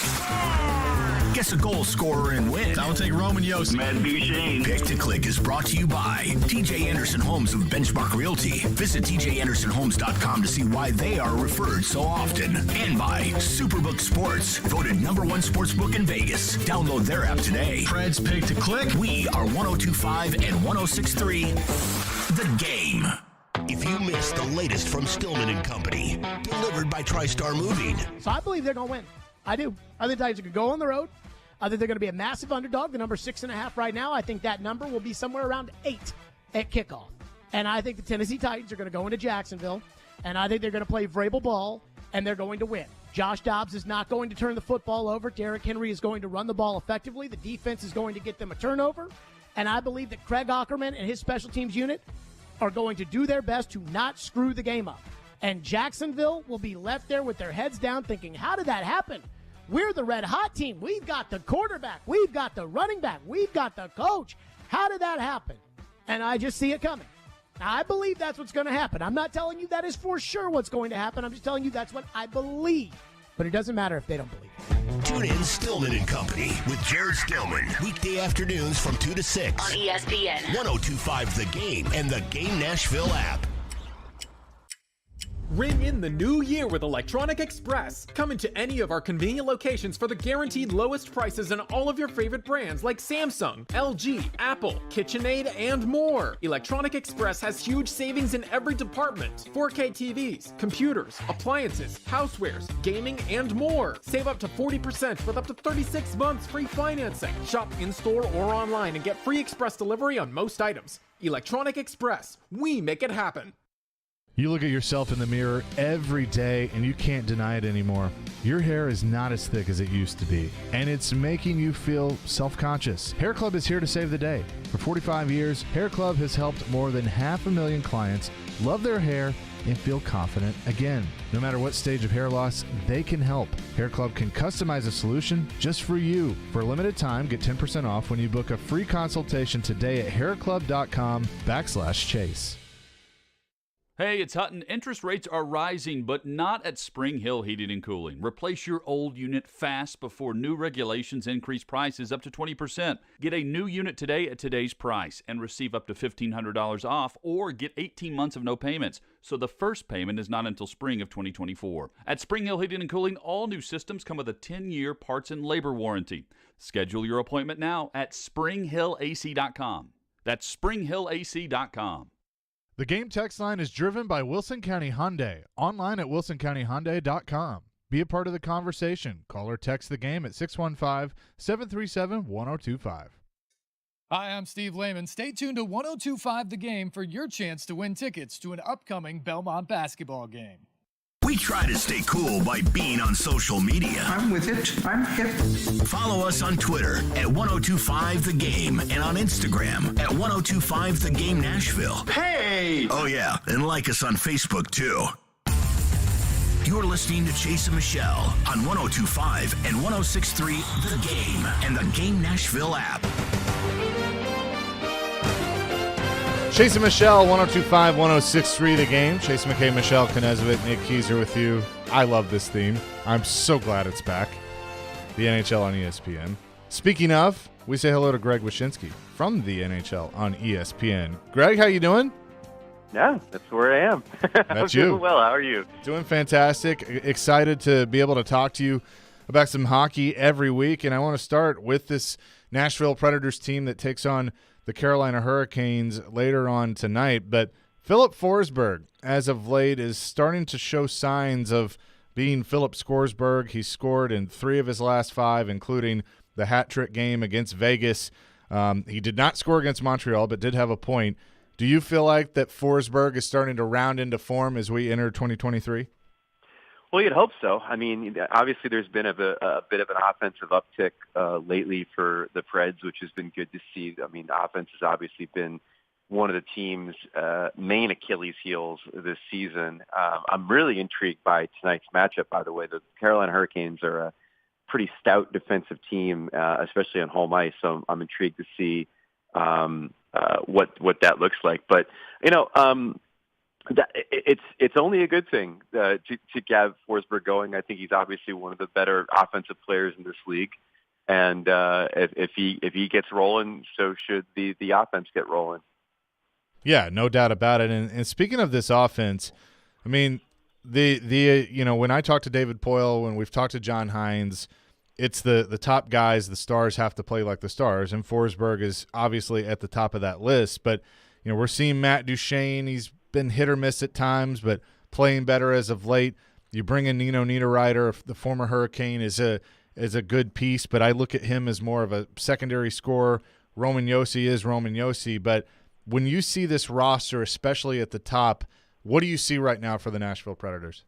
Guess a goal scorer and win. I'll take Roman Yossi. Matt Duchesne. Pick to Click is brought to you by TJ Anderson Homes of Benchmark Realty. Visit tjandersonhomes.com to see why they are referred so often. And by Superbook Sports, voted #1 sportsbook in Vegas. Download their app today. Preds Pick to Click. We are 102.5 and 106.3 The Game. If you missed the latest from Stillman & Company, delivered by TriStar Moving. So I believe they're going to win. I do. I think the Titans are going to go on the road. I think they're going to be a massive underdog. The number 6.5 right now. I think that number will be somewhere around 8 at kickoff. And I think the Tennessee Titans are going to go into Jacksonville, and I think they're going to play Vrabel ball, and they're going to win. Josh Dobbs is not going to turn the football over. Derrick Henry is going to run the ball effectively. The defense is going to get them a turnover. And I believe that Craig Ackerman and his special teams unit are going to do their best to not screw the game up. And Jacksonville will be left there with their heads down thinking, how did that happen? We're the red hot team. We've got the quarterback. We've got the running back. We've got the coach. How did that happen? And I just see it coming. Now, I believe that's what's going to happen. I'm not telling you that is for sure what's going to happen. I'm just telling you that's what I believe. But it doesn't matter if they don't believe it. Tune in Stillman & Company with Jared Stillman. Weekday afternoons from 2 to 6. On ESPN. 102.5 The Game and the Game Nashville app. Ring in the new year with Electronic Express. Come into any of our convenient locations for the guaranteed lowest prices on all of your favorite brands like Samsung, LG, Apple, KitchenAid, and more. Electronic Express has huge savings in every department. 4K TVs, computers, appliances, housewares, gaming, and more. Save up to 40% with up to 36 months free financing. Shop in-store or online and get free express delivery on most items. Electronic Express. We make it happen. You look at yourself in the mirror every day and you can't deny it anymore. Your hair is not as thick as it used to be, and it's making you feel self-conscious. Hair Club is here to save the day. For 45 years, Hair Club has helped more than 500,000 clients love their hair and feel confident again. No matter what stage of hair loss, they can help. Hair Club can customize a solution just for you. For a limited time, get 10% off when you book a free consultation today at hairclub.com/Chase. Hey, it's Hutton. Interest rates are rising, but not at Spring Hill Heating and Cooling. Replace your old unit fast before new regulations increase prices up to 20%. Get a new unit today at today's price and receive up to $1,500 off, or get 18 months of no payments. So the first payment is not until spring of 2024. At Spring Hill Heating and Cooling, all new systems come with a 10-year parts and labor warranty. Schedule your appointment now at springhillac.com. That's springhillac.com. The game text line is driven by Wilson County Hyundai. Online at wilsoncountyhyundai.com. Be a part of the conversation. Call or text the game at 615-737-1025. Hi, I'm Steve Lehman. Stay tuned to 1025 The Game for your chance to win tickets to an upcoming Belmont basketball game. We try to stay cool by being on social media. I'm with it. I'm hip. Follow us on Twitter at 1025 The Game and on Instagram at 1025 The Game Nashville. Hey! Oh, yeah, and like us on Facebook, too. You're listening to Chase and Michelle on 1025 and 1063 The Game and the Game Nashville app. Chase and Michelle, 102.5, 106.3 The Game. Chase McKay, Michelle Knezovic, Nick Keyser with you. I love this theme. I'm so glad it's back. The NHL on ESPN. Speaking of, we say hello to Greg Wyshynski from the NHL on ESPN. Greg, how you doing? Yeah, that's where I am. That's you. Doing well. How are you? Doing fantastic. Excited to be able to talk to you about some hockey every week. And I want to start with this Nashville Predators team that takes on the Carolina Hurricanes later on tonight. But Philip Forsberg, as of late, is starting to show signs of being Philip Scoresberg. He's scored in 3 of his last 5, including the hat-trick game against Vegas. He did not score against Montreal, but did have a point. Do you feel like that Forsberg is starting to round into form as we enter 2023? Well, you'd hope so. I mean, obviously there's been a bit of an offensive uptick lately for the Preds, which has been good to see. I mean, offense has obviously been one of the team's main Achilles heels this season. I'm really intrigued by tonight's matchup, by the way. The Carolina Hurricanes are a pretty stout defensive team, especially on home ice, so I'm intrigued to see what that looks like. But, you know, it's only a good thing to get Forsberg going. I think he's obviously one of the better offensive players in this league, and if he gets rolling, so should the offense get rolling. Yeah, no doubt about it. And speaking of this offense, I mean, the you know, when I talk to David Poyle, when we've talked to John Hines, it's the top guys, the stars have to play like the stars, and Forsberg is obviously at the top of that list. But you know, we're seeing Matt Duchene. He's been hit or miss at times, but playing better as of late. You bring in Nino Niederreiter, the former Hurricane, is a good piece, but I look at him as more of a secondary scorer. Roman Josi is Roman Josi, but when you see this roster, especially at the top, what do you see right now for the Nashville Predators?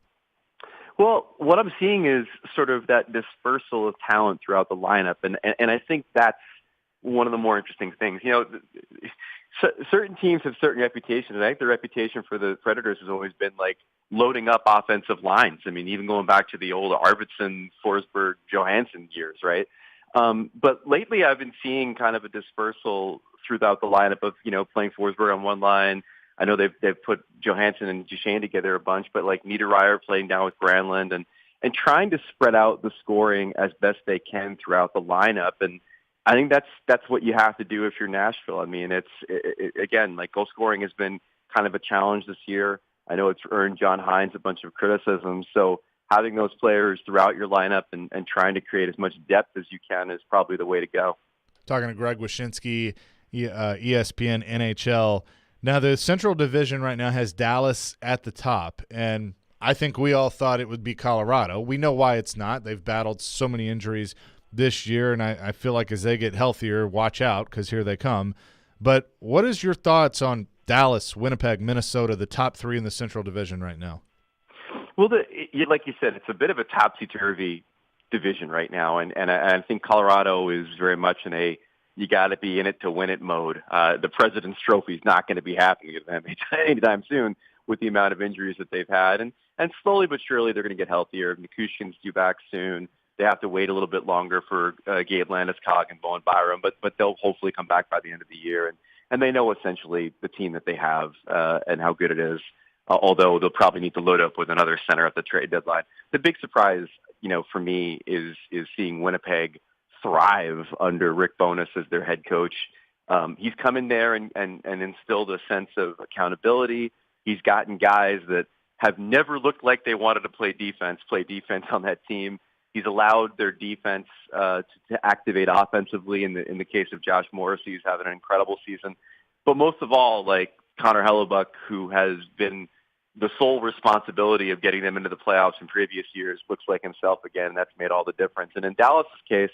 Well, what I'm seeing is sort of that dispersal of talent throughout the lineup, and I think that's one of the more interesting things. You know, certain teams have certain reputations. I think the reputation for the Predators has always been like loading up offensive lines. I mean, even going back to the old Arvidsson, Forsberg, Johansson years, right? But lately I've been seeing kind of a dispersal throughout the lineup of, you know, playing Forsberg on one line. I know they've put Johansson and Duchene together a bunch, but like Niederreiter playing down with Granlund and trying to spread out the scoring as best they can throughout the lineup. And I think that's what you have to do if you're Nashville. I mean, again, like goal scoring has been kind of a challenge this year. I know it's earned John Hines a bunch of criticism. So having those players throughout your lineup and trying to create as much depth as you can is probably the way to go. Talking to Greg Wyshynski, ESPN NHL. Now, the Central Division right now has Dallas at the top, and I think we all thought it would be Colorado. We know why it's not. They've battled so many injuries this year, and I feel like as they get healthier, watch out because here they come. But what is your thoughts on Dallas, Winnipeg, Minnesota, the top 3 in the Central Division right now? Well, like you said, it's a bit of a topsy-turvy division right now, and I think Colorado is very much in a you got to be in it to win it mode. The President's Trophy is not going to be happening to them anytime soon with the amount of injuries that they've had, and slowly but surely they're going to get healthier. Nikushin's due back soon. They have to wait a little bit longer for Gabe Landeskog and Bowen Byram, but they'll hopefully come back by the end of the year. And they know essentially the team that they have and how good it is. although they'll probably need to load up with another center at the trade deadline. The big surprise, for me is seeing Winnipeg thrive under Rick Bowness as their head coach. He's come in there and instilled a sense of accountability. He's gotten guys that have never looked like they wanted to play defense on that team. He's allowed their defense to activate offensively. In the case of Josh Morrissey, who's having an incredible season. But most of all, like Connor Hellebuck, who has been the sole responsibility of getting them into the playoffs in previous years, looks like himself again, and that's made all the difference. And in Dallas' case,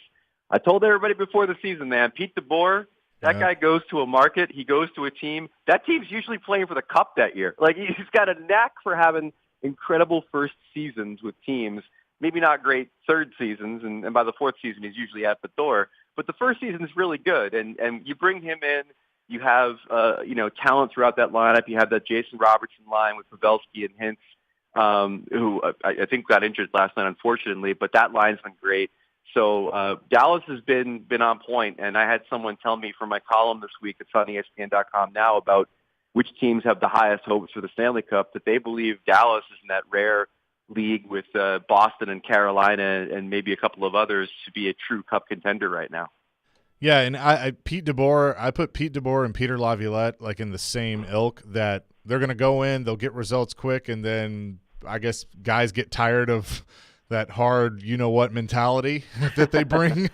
I told everybody before the season, man, Pete DeBoer, that guy goes to a market, he goes to a team. That team's usually playing for the cup that year. Like, he's got a knack for having incredible first seasons with teams, maybe not great third seasons, and by the fourth season, he's usually at the door. But the first season is really good, and you bring him in. You have, talent throughout that lineup. You have that Jason Robertson line with Pavelski and Hintz, who I think got injured last night, unfortunately, but that line's been great. So Dallas has been on point, and I had someone tell me from my column this week, it's on ESPN.com now, about which teams have the highest hopes for the Stanley Cup, that they believe Dallas is in that rare league with Boston and Carolina and maybe a couple of others to be a true Cup contender right now. Yeah, and I put Pete DeBoer and Peter Laviolette like in the same ilk, that they're going to go in, they'll get results quick, and then I guess guys get tired of that hard you-know-what mentality that they bring.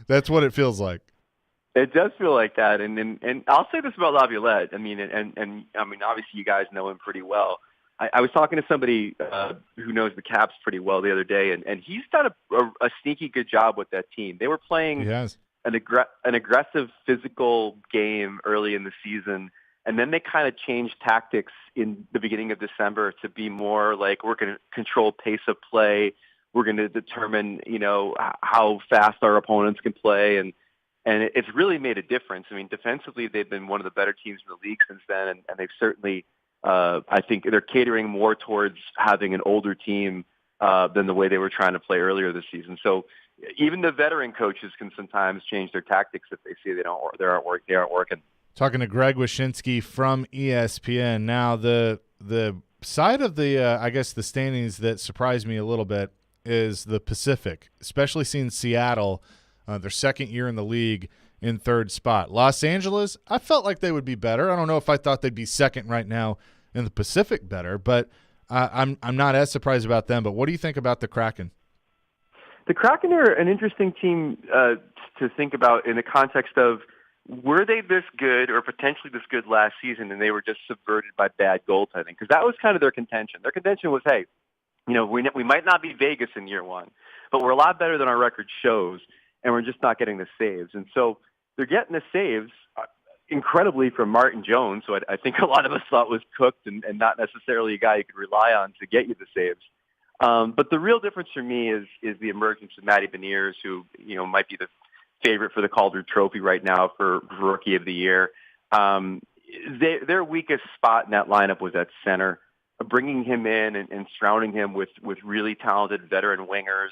That's what it feels like. It does feel like that, and I'll say this about Laviolette. I mean, and obviously you guys know him pretty well. I was talking to somebody who knows the Caps pretty well the other day, and he's done a sneaky good job with that team. They were playing an aggressive physical game early in the season, and then they kind of changed tactics in the beginning of December to be more like, we're going to control pace of play. We're going to determine, how fast our opponents can play. And it's really made a difference. I mean, defensively, they've been one of the better teams in the league since then. And they've certainly, I think they're catering more towards having an older team than the way they were trying to play earlier this season. So even the veteran coaches can sometimes change their tactics if they see they aren't working. Talking to Greg Wyshynski from ESPN. Now, the side of the, I guess, the standings that surprised me a little bit is the Pacific, especially seeing Seattle, their second year in the league, in third spot. Los Angeles, I felt like they would be better. I don't know if I thought they'd be second right now in the Pacific better, but I'm not as surprised about them. But what do you think about the Kraken? The Kraken are an interesting team to think about in the context of, were they this good or potentially this good last season and they were just subverted by bad goaltending? Because that was kind of their contention. Their contention was, hey, we might not be Vegas in year one, but we're a lot better than our record shows, and we're just not getting the saves. And so they're getting the saves incredibly from Martin Jones, who I think a lot of us thought was cooked and not necessarily a guy you could rely on to get you the saves. But the real difference for me is the emergence of Matty Beniers, who might be the favorite for the Calder Trophy right now for Rookie of the Year. Their weakest spot in that lineup was at center. Bringing him in and surrounding him with really talented veteran wingers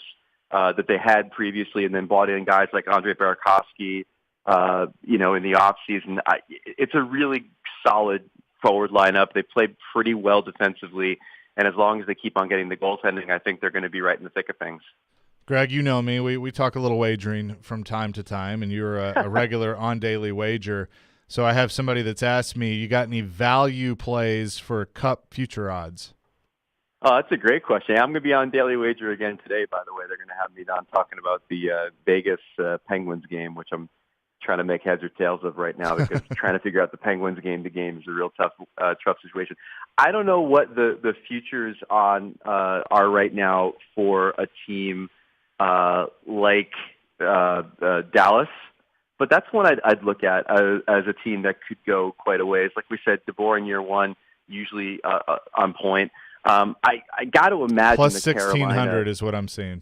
that they had previously, and then brought in guys like Andrei Burakovsky, in the offseason. It's a really solid forward lineup. They play pretty well defensively, and as long as they keep on getting the goaltending, I think they're going to be right in the thick of things. Greg, you know me. We talk a little wagering from time to time, and you're a regular on Daily Wager. So I have somebody that's asked me, you got any value plays for Cup future odds? Oh, that's a great question. I'm going to be on Daily Wager again today, by the way. They're going to have me on talking about the Vegas Penguins game, which I'm trying to make heads or tails of right now, because trying to figure out the Penguins game to game is a real tough situation. I don't know what the futures on are right now for a team like Dallas, but that's one I'd look at as a team that could go quite a ways. Like we said, DeBoer in year one, usually on point. I got to imagine plus that 1,600 is what I'm seeing.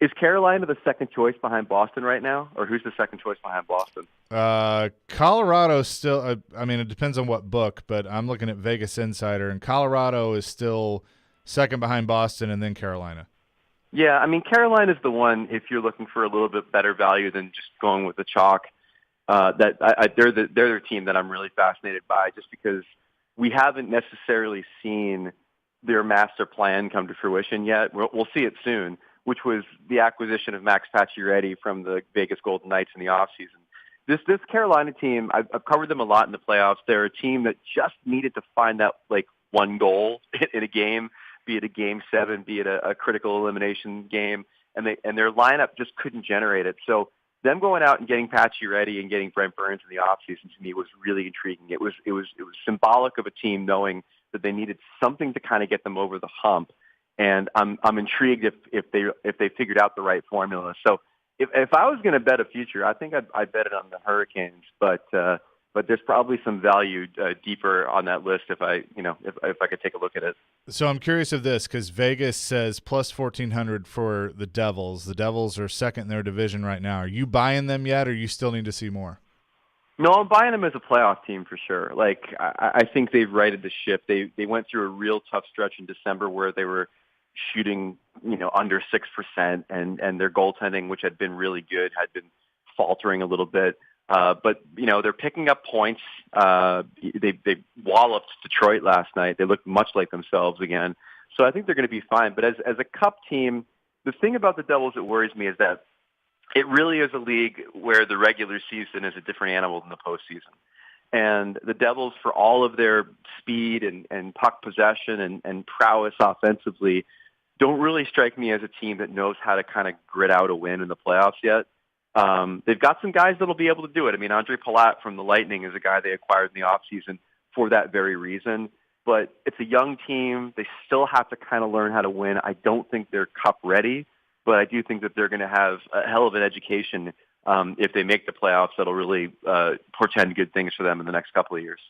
Is Carolina the second choice behind Boston right now, or who's the second choice behind Boston? Colorado still. It depends on what book, but I'm looking at Vegas Insider, and Colorado is still second behind Boston, and then Carolina. Yeah, Carolina's the one if you're looking for a little bit better value than just going with the chalk. They're the team that I'm really fascinated by, just because we haven't necessarily seen their master plan come to fruition yet. We'll see it soon, which was the acquisition of Max Pacioretty from the Vegas Golden Knights in the offseason. This Carolina team, I've covered them a lot in the playoffs. They're a team that just needed to find that like one goal in a game, be it a game 7, be it a critical elimination game, and their lineup just couldn't generate it. So them going out and getting Pacioretty and getting Brent Burns in the offseason to me was really intriguing. It was symbolic of a team knowing that they needed something to kind of get them over the hump. And I'm intrigued if they figured out the right formula. So if I was going to bet a future, I think I'd bet it on the Hurricanes. But there's probably some value deeper on that list if I could take a look at it. So I'm curious of this because Vegas says plus 1,400 for the Devils. The Devils are second in their division right now. Are you buying them yet, or you still need to see more? No, I'm buying them as a playoff team for sure. Like I think they've righted the ship. They went through a real tough stretch in December where they were shooting under 6%, and their goaltending, which had been really good, had been faltering a little bit. But they're picking up points. They walloped Detroit last night. They looked much like themselves again. So I think they're going to be fine. But as a cup team, the thing about the Devils that worries me is that it really is a league where the regular season is a different animal than the postseason. And the Devils, for all of their speed and puck possession and prowess offensively, don't really strike me as a team that knows how to kind of grit out a win in the playoffs yet. They've got some guys that'll be able to do it. I mean, Andre Palat from the Lightning is a guy they acquired in the offseason for that very reason. But it's a young team. They still have to kind of learn how to win. I don't think they're cup ready, but I do think that they're going to have a hell of an education if they make the playoffs. That'll really portend good things for them in the next couple of years.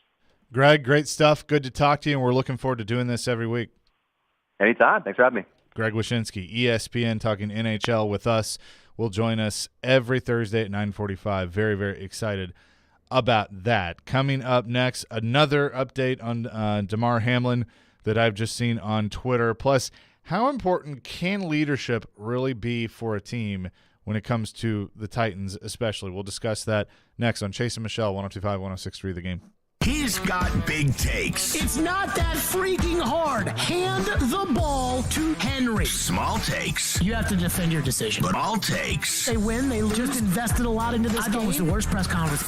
Greg, great stuff. Good to talk to you, and we're looking forward to doing this every week. Anytime. Thanks for having me. Greg Wyshynski, ESPN, talking NHL with us. Will join us every Thursday at 9:45. Very, very excited about that. Coming up next, another update on DeMar Hamlin that I've just seen on Twitter. Plus, how important can leadership really be for a team when it comes to the Titans especially? We'll discuss that next on Chase and Michelle, 102.5, 106.3 The Game. He's got big takes. It's not that freaking hard. Hand the ball to Henry. Small takes. You have to defend your decision. But all takes. They win, they lose. Just invested a lot into this game. It was the worst press conference.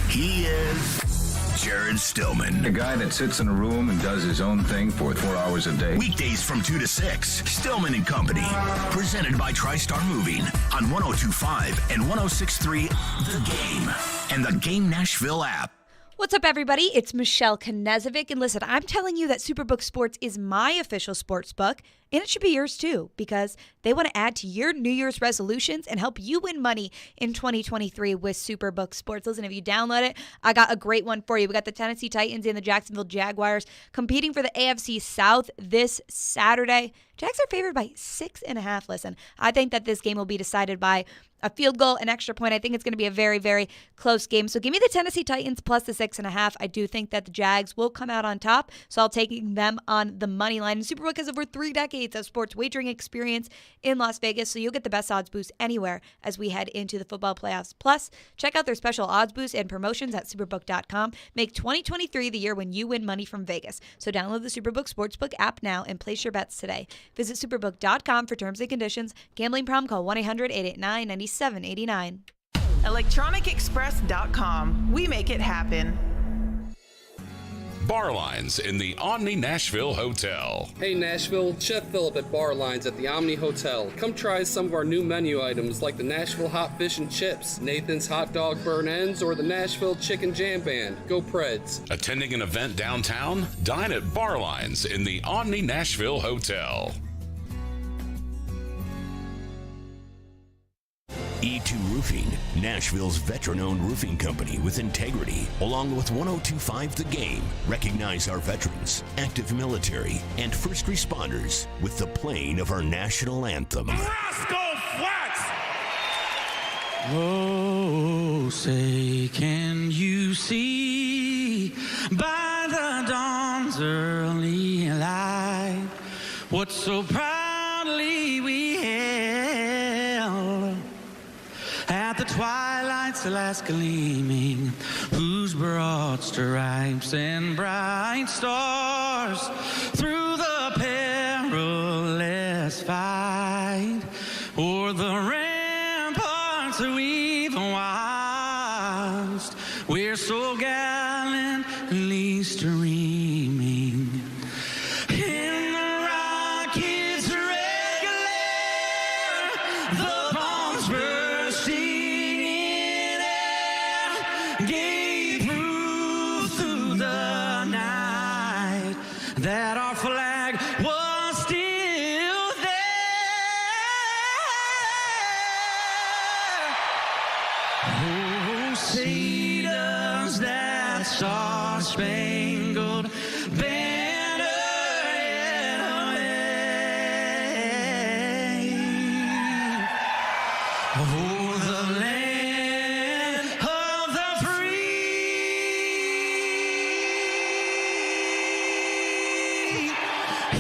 He is Jared Stillman. A guy that sits in a room and does his own thing for 4 hours a day. Weekdays from 2 to 6. Stillman and Company. Presented by TriStar Moving on 102.5 and 106.3 The Game. And the Game Nashville app. What's up, everybody? It's Michelle Knezovic, and listen, I'm telling you that Superbook Sports is my official sports book, and it should be yours too, because they want to add to your New Year's resolutions and help you win money in 2023 with Superbook Sports. Listen, if you download it, I got a great one for you. We got the Tennessee Titans and the Jacksonville Jaguars competing for the AFC South this Saturday. Jags are favored by 6.5. Listen, I think that this game will be decided by a field goal, an extra point. I think it's going to be a very, very close game. So give me the Tennessee Titans plus the 6.5. I do think that the Jags will come out on top, so I'll take them on the money line. And Superbook has over 3 decades of sports wagering experience in Las Vegas, so you'll get the best odds boost anywhere as we head into the football playoffs. Plus, check out their special odds boost and promotions at Superbook.com. Make 2023 the year when you win money from Vegas. So download the Superbook Sportsbook app now and place your bets today. Visit Superbook.com for terms and conditions. Gambling problem, call 1-800-889-9789. ElectronicExpress.com. We make it happen. Bar Lines in the Omni Nashville Hotel. Hey Nashville, Chef Phillip at Bar Lines at the Omni Hotel. Come try some of our new menu items like the Nashville Hot Fish and Chips, Nathan's Hot Dog Burn Ends, or the Nashville Chicken Jam Band. Go Preds. Attending an event downtown? Dine at Bar Lines in the Omni Nashville Hotel. E2 Roofing, Nashville's veteran-owned roofing company with integrity, along with 102.5 The Game, recognize our veterans, active military, and first responders with the playing of our national anthem. Rascal Flats! Oh, say, can you see by the dawn's early light what so proudly we held at the twilight's last gleaming, whose broad stripes and bright stars through the perilous fight, o'er the ramparts that we've watched, we're so gallantly streaming. In the rocket's red glare, the bombs bursting in air gave proof through the night that our flag was still there. Oh, say does that star-spangled banner yet wave o'er the land of the free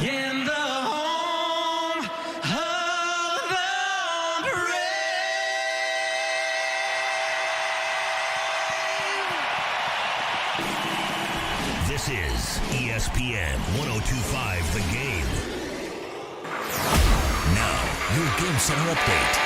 in the home of the brave. This is ESPN 1025 The Game. Now, your Game Center update.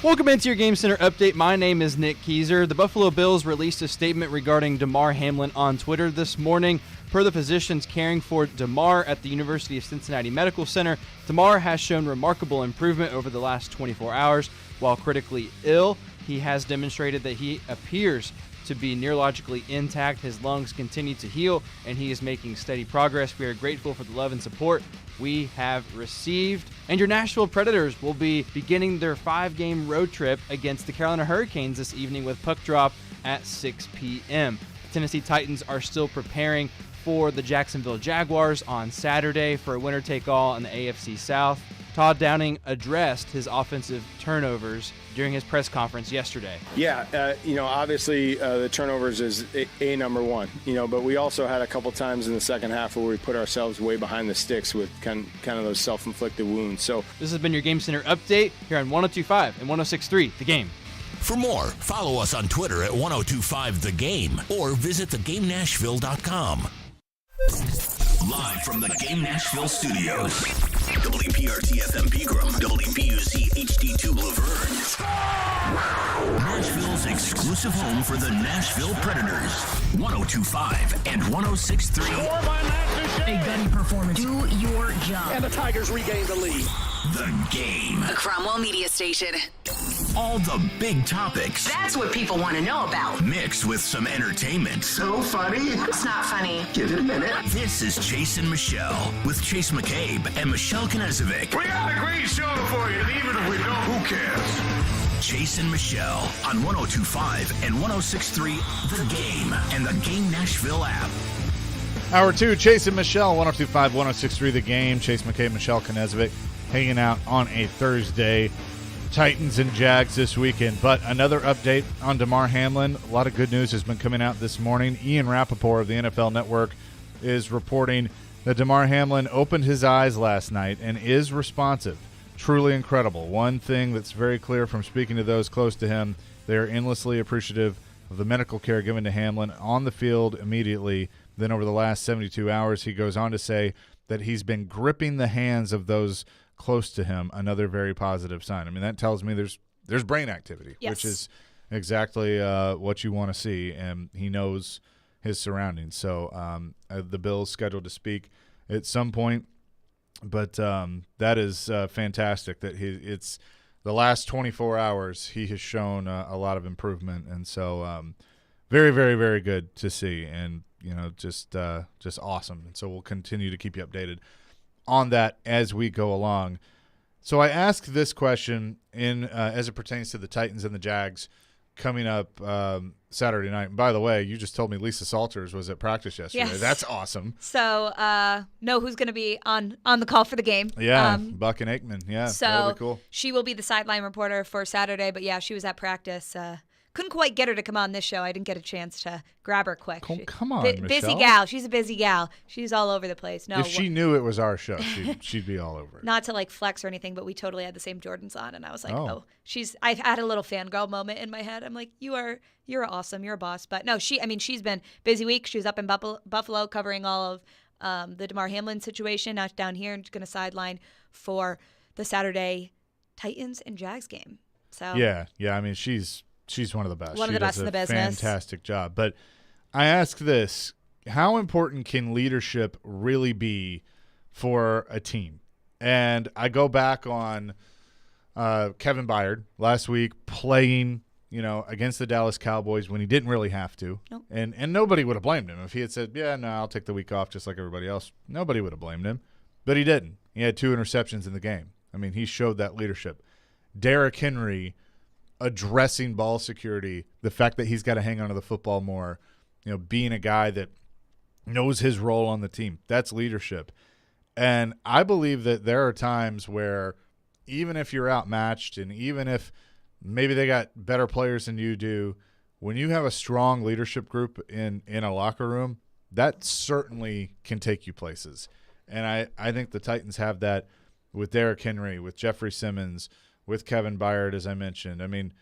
Welcome into your Game Center update. My name is Nick Keyser. The Buffalo Bills released a statement regarding Damar Hamlin on Twitter this morning. Per the physicians caring for Damar at the University of Cincinnati Medical Center, Damar has shown remarkable improvement over the last 24 hours. While critically ill, he has demonstrated that he appears to be neurologically intact. His lungs continue to heal, and he is making steady progress. We are grateful for the love and support we have received. And your Nashville Predators will be beginning their 5-game road trip against the Carolina Hurricanes this evening with puck drop at 6 p.m. The Tennessee Titans are still preparing for the Jacksonville Jaguars on Saturday for a winner-take-all in the AFC South. Todd Downing addressed his offensive turnovers during his press conference yesterday. Yeah, obviously the turnovers is a number one, but we also had a couple times in the second half where we put ourselves way behind the sticks with kind of those self-inflicted wounds. So this has been your Game Center update here on 102.5 and 106.3 The Game. For more, follow us on Twitter at 1025 The Game or visit theGameNashville.com. Live from the Game Nashville studios. WPRT-FM Pegram, WPUC HD2 Laverne. Nashville's exclusive home for the Nashville Predators. 102.5 and 106.3. A gunny performance. Do your job. And the Tigers regain the lead. The Game. A Cromwell media station. All the big topics. That's what people want to know about. Mixed with some entertainment. So funny. It's not funny. Give it a minute. This is Chase and Michelle with Chase McCabe and Michelle Knezovic. We got a great show for you, and even if we don't, who cares? Chase and Michelle on 102.5 and 106.3 The Game and the Game Nashville app. Hour 2, Chase and Michelle, 102.5, 106.3 The Game. Chase McCabe, Michelle Knezovic hanging out on a Thursday. Titans and Jags this weekend. But another update on Damar Hamlin. A lot of good news has been coming out this morning. Ian Rappaport of the NFL Network is reporting that Damar Hamlin opened his eyes last night and is responsive. Truly incredible. One thing that's very clear from speaking to those close to him, they are endlessly appreciative of the medical care given to Hamlin on the field immediately. Then over the last 72 hours, he goes on to say that he's been gripping the hands of those close to him, another very positive sign. I mean, that tells me there's brain activity, yes, which is exactly what you want to see, and he knows his surroundings. So the Bills scheduled to speak at some point, but that is fantastic that it's the last 24 hours he has shown a lot of improvement, and so very, very, very good to see, and just awesome. And so we'll continue to keep you updated on that as we go along. So I asked this question in as it pertains to the Titans and the Jags coming up Saturday night. And by the way, you just told me Lisa Salters was at practice yesterday. Yes. That's awesome. So know who's going to be on the call for the game. Yeah, Buck and Aikman. Yeah, so that'll be cool. She will be the sideline reporter for Saturday. But yeah, she was at practice couldn't quite get her to come on this show. I didn't get a chance to grab her quick. Come on, busy Michelle. gal. She's a busy gal. She's all over the place. No, If she knew it was our show, she'd be all over it. not to like flex or anything, but we totally had the same Jordans on, and I was like, Oh. I had a little fangirl moment in my head. I'm like, you're awesome, you're a boss. But no, she's been busy week. She was up in Buffalo covering all of the DeMar Hamlin situation. Now she's down here and she's going to sideline for the Saturday Titans and Jags game. So Yeah. I mean, she's one of the best. One of the best in the business. Fantastic job. But I ask this: how important can leadership really be for a team? And I go back on Kevin Byard last week playing, against the Dallas Cowboys when he didn't really have to. Nope. And nobody would have blamed him. If he had said, yeah, no, I'll take the week off just like everybody else, nobody would have blamed him. But he didn't. He had 2 interceptions in the game. I mean, he showed that leadership. Derrick Henry addressing ball security, the fact that he's got to hang on to the football more, being a guy that knows his role on the team, that's leadership. And I believe that there are times where even if you're outmatched and even if maybe they got better players than you do, when you have a strong leadership group in a locker room, that certainly can take you places. And I think the Titans have that with Derrick Henry, with Jeffrey Simmons, with Kevin Byard, as I mentioned. I mean,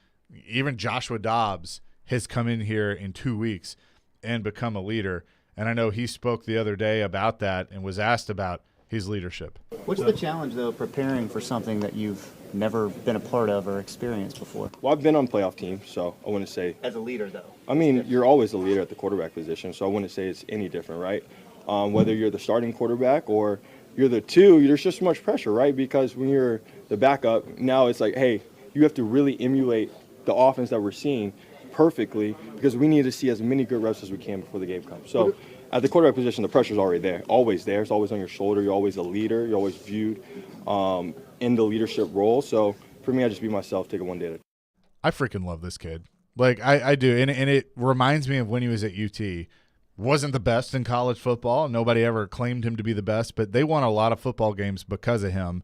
even Joshua Dobbs has come in here in 2 weeks and become a leader. And I know he spoke the other day about that and was asked about his leadership. What's the challenge, though, preparing for something that you've never been a part of or experienced before? Well, I've been on playoff teams, so I wouldn't say. As a leader, though? I mean, you're always a leader at the quarterback position, so I wouldn't say it's any different, right? Whether you're the starting quarterback or you're the 2, there's just so much pressure, right? Because when you're the backup, now it's like, hey, you have to really emulate the offense that we're seeing perfectly because we need to see as many good reps as we can before the game comes. So at the quarterback position, the pressure's already there, always there. It's always on your shoulder. You're always a leader. You're always viewed in the leadership role. So for me, I just be myself, take it one day at a time. I freaking love this kid. Like, I do. And it reminds me of when he was at UT. Wasn't the best in college football. Nobody ever claimed him to be the best, but they won a lot of football games because of him.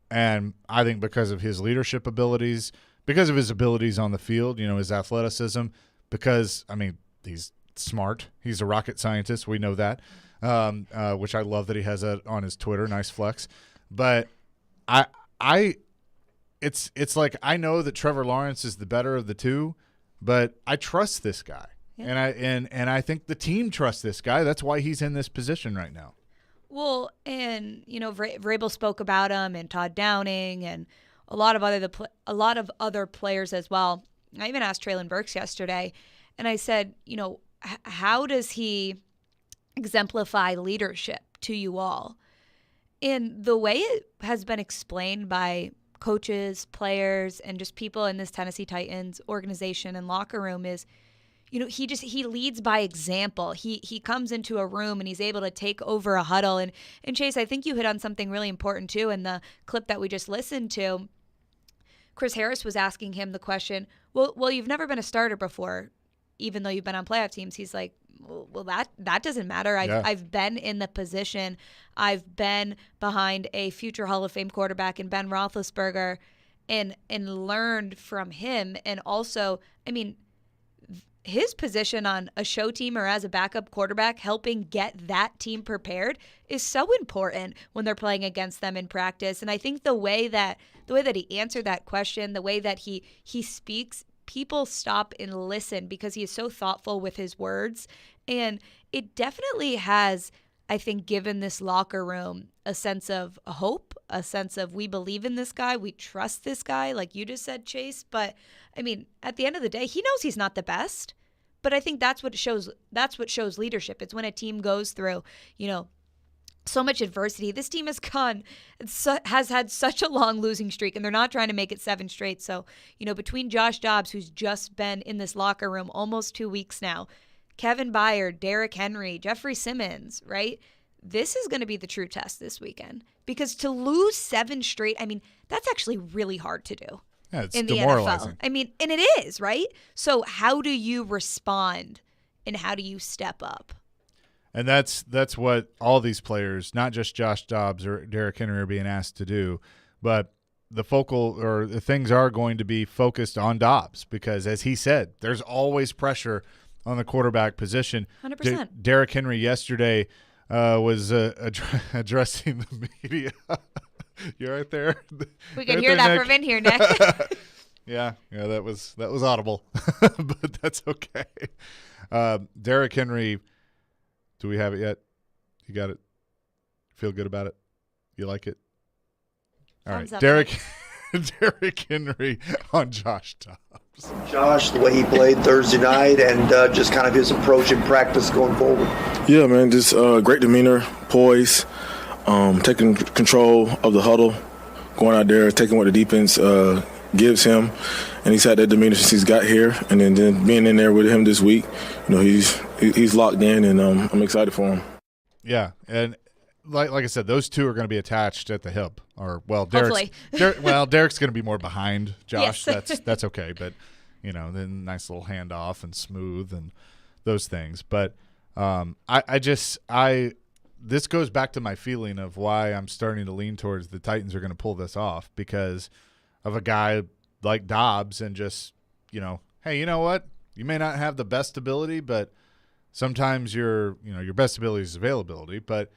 And I think because of his leadership abilities, because of his abilities on the field, his athleticism, because, I mean, he's smart. He's a rocket scientist. We know that, which I love that he has that on his Twitter. Nice flex. But it's like I know that Trevor Lawrence is the better of the 2, but I trust this guy. Yeah. And I think the team trusts this guy. That's why he's in this position right now. Well, and Vrabel spoke about him, and Todd Downing, and a lot of other players as well. I even asked Traylon Burks yesterday, and I said, how does he exemplify leadership to you all? And the way it has been explained by coaches, players, and just people in this Tennessee Titans organization and locker room is, he leads by example. He comes into a room and he's able to take over a huddle. And Chase, I think you hit on something really important too in the clip that we just listened to. Chris Harris was asking him the question, well, you've never been a starter before, even though you've been on playoff teams. He's like, well, that doesn't matter. I've been in the position. I've been behind a future Hall of Fame quarterback in Ben Roethlisberger and learned from him. And also, I mean, his position on a show team or as a backup quarterback, helping get that team prepared, is so important when they're playing against them in practice. And I think the way that he answered that question, the way that he speaks, people stop and listen because he is so thoughtful with his words. And it definitely has, I think, given this locker room a sense of hope, a sense of we believe in this guy, we trust this guy, like you just said, Chase. But I mean, at the end of the day, he knows he's not the best. But I think that's what shows leadership. It's when a team goes through, so much adversity. This team has had such a long losing streak, and they're not trying to make it 7 straight. So, between Josh Dobbs, who's just been in this locker room almost 2 weeks now, Kevin Byard, Derrick Henry, Jeffrey Simmons, right? This is going to be the true test this weekend. Because to lose 7 straight, I mean, that's actually really hard to do. Yeah, it's in the demoralizing. NFL. I mean, and it is, right? So how do you respond and how do you step up? And that's what all these players, not just Josh Dobbs or Derrick Henry, are being asked to do. But the things are going to be focused on Dobbs because, as he said, there's always pressure on the quarterback position. 100%. Derrick Henry yesterday was addressing the media. You're right there. We can right hear there, that Nick. from in here, Nick. Yeah, that was audible, but that's okay. Derrick Henry, do we have it yet? You got it? Feel good about it? You like it? All Thumbs right, up, Derrick Henry on Josh Dobbs. Josh, the way he played Thursday night and just kind of his approach in practice going forward. Yeah, man, just great demeanor, poise, taking control of the huddle, going out there, taking what the defense gives him, and he's had that demeanor since he's got here. And then being in there with him this week, he's locked in, and I'm excited for him. Yeah, and like I said, those two are going to be attached at the hip, or Derek's going to be more behind Josh. Yes. That's okay, but then nice little handoff and smooth and those things. But this goes back to my feeling of why I'm starting to lean towards the Titans are going to pull this off because of a guy like Dobbs and just hey, you know what? You may not have the best ability, but sometimes your best ability is availability, but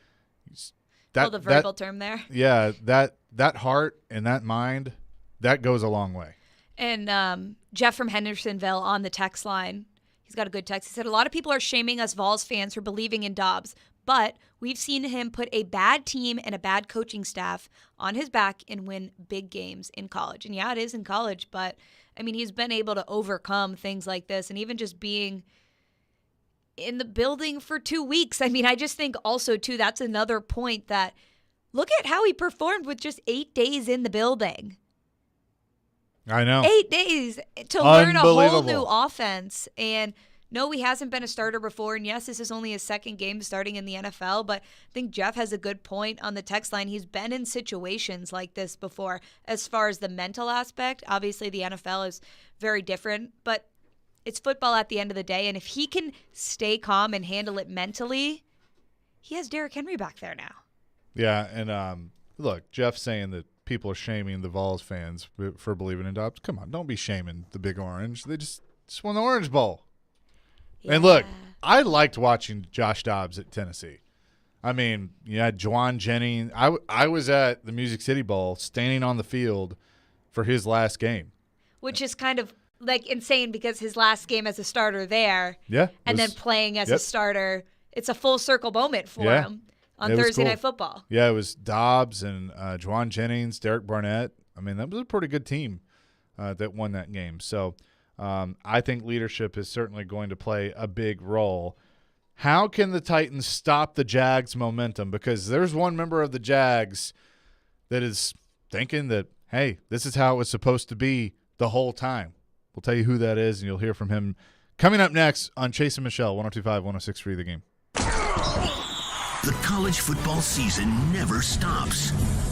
the verbal term there. Yeah, that heart and that mind, that goes a long way. And Jeff from Hendersonville on the text line, he's got a good text. He said, a lot of people are shaming us Vols fans for believing in Dobbs, but we've seen him put a bad team and a bad coaching staff on his back and win big games in college. And yeah, it is in college, but I mean, he's been able to overcome things like this and even just being in the building for 2 weeks. I mean, I just think also, too, that's another point that look at how he performed with just 8 days in the building. I know. 8 days to learn a whole new offense. And no, he hasn't been a starter before. And yes, this is only his second game starting in the NFL. But I think Jeff has a good point on the text line. He's been in situations like this before as far as the mental aspect. Obviously, the NFL is very different. But it's football at the end of the day, and if he can stay calm and handle it mentally, he has Derrick Henry back there now. Yeah, and look, Jeff saying that people are shaming the Vols fans for believing in Dobbs. Come on, don't be shaming the Big Orange. They just won the Orange Bowl. Yeah. And look, I liked watching Josh Dobbs at Tennessee. I mean, you had Juwan Jennings. I was at the Music City Bowl standing on the field for his last game. Which is kind of like insane because his last game as a starter there, and then playing as a starter, it's a full circle moment for him on Thursday Night Football. Yeah, it was Dobbs and Juwan Jennings, Derek Barnett. I mean, that was a pretty good team that won that game. So I think leadership is certainly going to play a big role. How can the Titans stop the Jags' momentum? Because there's one member of the Jags that is thinking that, hey, this is how it was supposed to be the whole time. We'll tell you who that is, and you'll hear from him coming up next on Chase and Michelle, 102.5, 106.3 The Game. The college football season never stops.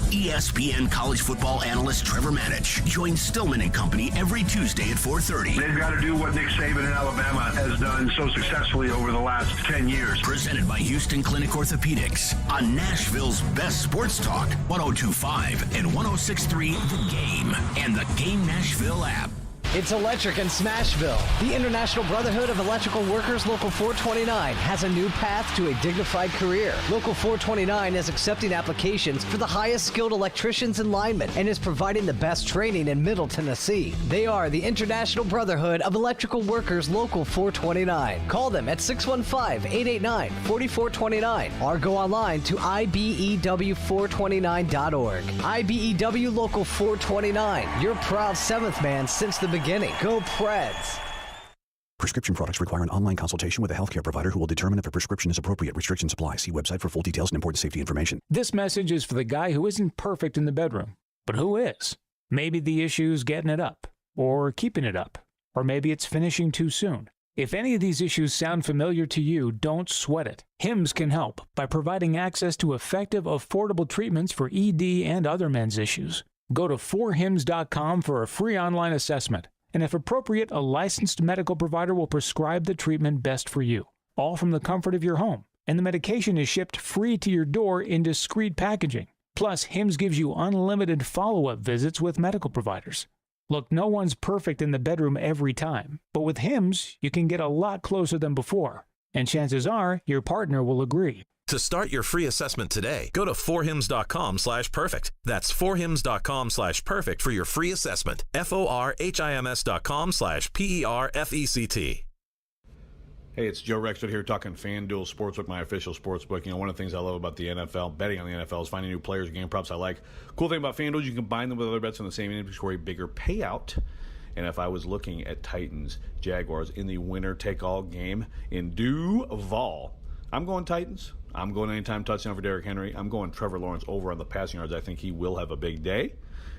ESPN college football analyst Trevor Manich joins Stillman and Company every Tuesday at 4:30. They've got to do what Nick Saban in Alabama has done so successfully over the last 10 years. Presented by Houston Clinic Orthopedics on Nashville's best sports talk, 102.5 and 106.3 The Game and the Game Nashville app. It's electric in Smashville. The International Brotherhood of Electrical Workers Local 429 has a new path to a dignified career. Local 429 is accepting applications for the highest skilled electricians and linemen and is providing the best training in Middle Tennessee. They are the International Brotherhood of Electrical Workers Local 429. Call them at 615-889-4429 or go online to ibew429.org. IBEW Local 429, your proud seventh man since the beginning. Go Preds. Prescription products require an online consultation with a healthcare provider who will determine if a prescription is appropriate. Restrictions apply. See website for full details and important safety information. This message is for the guy who isn't perfect in the bedroom, but who is. Maybe the issue's getting it up, or keeping it up, or maybe it's finishing too soon. If any of these issues sound familiar to you, don't sweat it. HIMS can help by providing access to effective, affordable treatments for ED and other men's issues. Go to 4hims.com for a free online assessment. And if appropriate, a licensed medical provider will prescribe the treatment best for you, all from the comfort of your home. And the medication is shipped free to your door in discreet packaging. Plus, Hims gives you unlimited follow-up visits with medical providers. Look, no one's perfect in the bedroom every time, but with Hims, you can get a lot closer than before. And chances are, your partner will agree. To start your free assessment today, go to forhims.com/perfect. That's forhims.com/perfect for your free assessment. forhims.com/perfect. Hey, it's Joe Rexford here talking FanDuel Sportsbook, my official sportsbook. You know, one of the things I love about the NFL, betting on the NFL, is finding new players and game props I like. Cool thing about FanDuel is you can combine them with other bets on the same index for a bigger payout. And if I was looking at Titans, Jaguars in the winner-take-all game in Duval, I'm going Titans. I'm going anytime touchdown for Derrick Henry. I'm going Trevor Lawrence over on the passing yards. I think he will have a big day.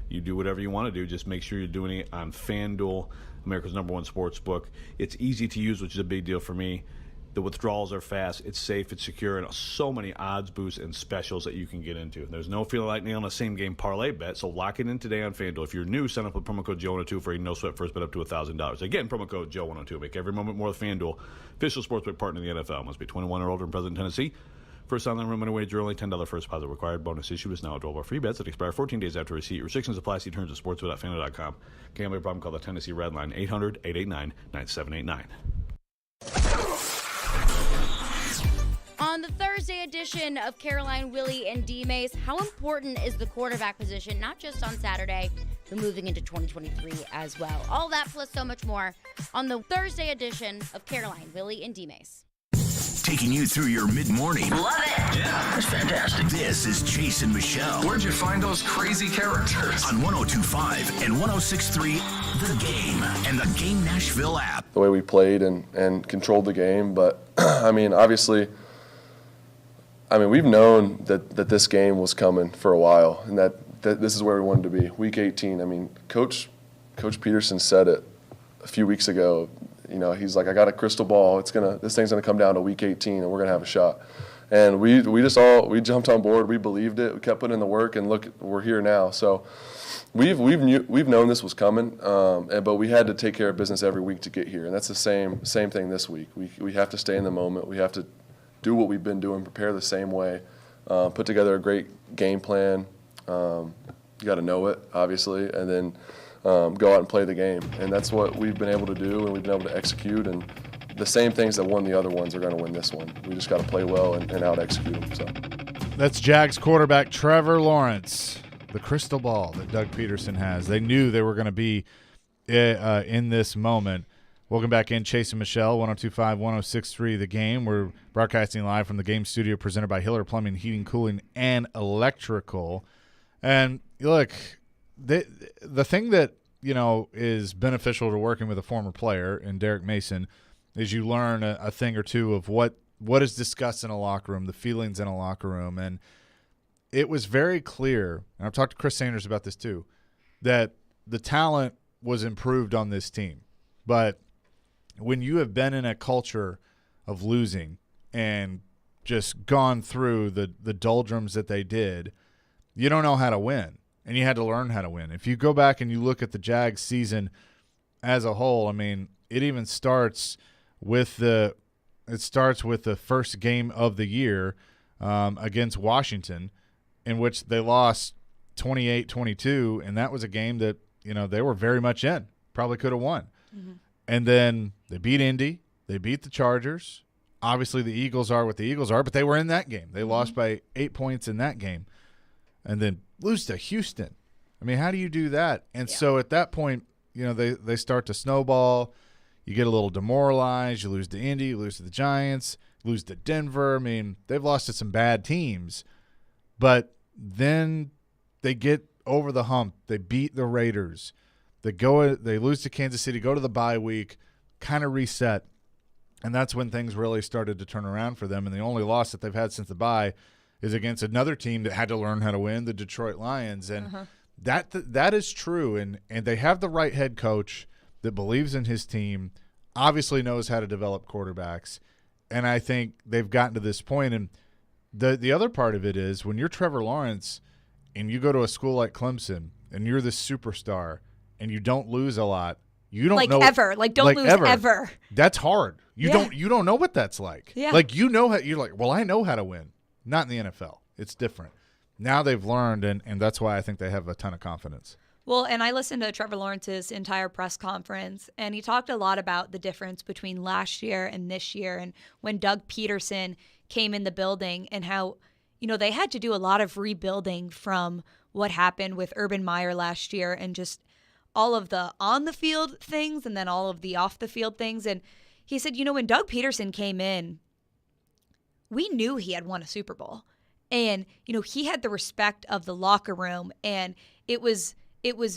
You do whatever you want to do. Just make sure you're doing it on FanDuel, America's #1 sports book. It's easy to use, which is a big deal for me. The withdrawals are fast. It's safe. It's secure. And so many odds boosts and specials that you can get into. There's no feeling like nailing a same-game parlay bet, so lock it in today on FanDuel. If you're new, sign up with promo code Joe102 for a no-sweat first bet up to $1,000. Again, promo code Joe102. Make every moment more with FanDuel, official sportsbook partner of the NFL. Must be 21 or older and present in Tennessee. First online room and wager only. $10 first deposit required. Bonus issue is now available. Free bets that expire 14 days after receipt. Restrictions apply. See terms at sportsbook.fanduel.com. Gambling problem? Call the Tennessee Red Line 800-889-9789. On the Thursday edition of Caroline, Willy, and D-Mase, how important is the quarterback position, not just on Saturday, but moving into 2023 as well? All that plus so much more on the Thursday edition of Caroline, Willy, and D-Mase. Taking you through your mid-morning. Love it. Yeah, that's fantastic. This is Chase and Michelle. Where'd you find those crazy characters? On 102.5 and 106.3, The Game and the Game Nashville app. The way we played and controlled the game. But, I mean, obviously, we've known that this game was coming for a while and that this is where we wanted to be. Week 18, I mean, Coach Peterson said it a few weeks ago. You know, he's like, I got a crystal ball. This thing's gonna come down to week 18, and we're gonna have a shot. And we jumped on board. We believed it. We kept putting in the work, and look, we're here now. So we've known this was coming, but we had to take care of business every week to get here. And that's the same thing this week. We have to stay in the moment. We have to do what we've been doing, prepare the same way, put together a great game plan. You got to know it, obviously, and then go out and play the game. And that's what we've been able to do, and we've been able to execute. And the same things that won the other ones are going to win this one. We just got to play well and out-execute them. So. That's Jags quarterback Trevor Lawrence, the crystal ball that Doug Peterson has. They knew they were going to be in this moment. Welcome back in, Chase and Michelle, 102.5, 106.3 The Game. We're broadcasting live from the Game Studio presented by Hiller Plumbing, Heating, Cooling, and Electrical. And look, the thing that, is beneficial to working with a former player in Derek Mason is you learn a thing or two of what is discussed in a locker room, the feelings in a locker room. And it was very clear, and I've talked to Chris Sanders about this too, that the talent was improved on this team. But when you have been in a culture of losing and just gone through the doldrums that they did, you don't know how to win, and you had to learn how to win. If you go back and you look at the Jags season as a whole, it even starts with the first game of the year against Washington, in which they lost 28-22, and that was a game that they were very much in, probably could have won. Mm-hmm. And then they beat Indy, they beat the Chargers. Obviously, the Eagles are what the Eagles are, but they were in that game. They lost by 8 points in that game, and then lose to Houston. How do you do that? And so at that point, they start to snowball. You get a little demoralized. You lose to Indy, you lose to the Giants, lose to Denver. They've lost to some bad teams, but then they get over the hump. They beat the Raiders. They lose to Kansas City, go to the bye week, kind of reset, and that's when things really started to turn around for them. And the only loss that they've had since the bye is against another team that had to learn how to win, the Detroit Lions. And that is true, and they have the right head coach that believes in his team, obviously knows how to develop quarterbacks, and I think they've gotten to this point. And the other part of it is when you're Trevor Lawrence and you go to a school like Clemson and you're this superstar and you don't lose a lot, you don't know ever. Don't lose ever. That's hard. You don't know what that's like. Yeah. You're like, well, I know how to win. Not in the NFL. It's different. now they've learned, and that's why I think they have a ton of confidence. Well, and I listened to Trevor Lawrence's entire press conference, and he talked a lot about the difference between last year and this year, and when Doug Peterson came in the building, and how, they had to do a lot of rebuilding from what happened with Urban Meyer last year, and just all of the on-the-field things and then all of the off-the-field things. And he said, when Doug Peterson came in, we knew he had won a Super Bowl. And, he had the respect of the locker room, and it was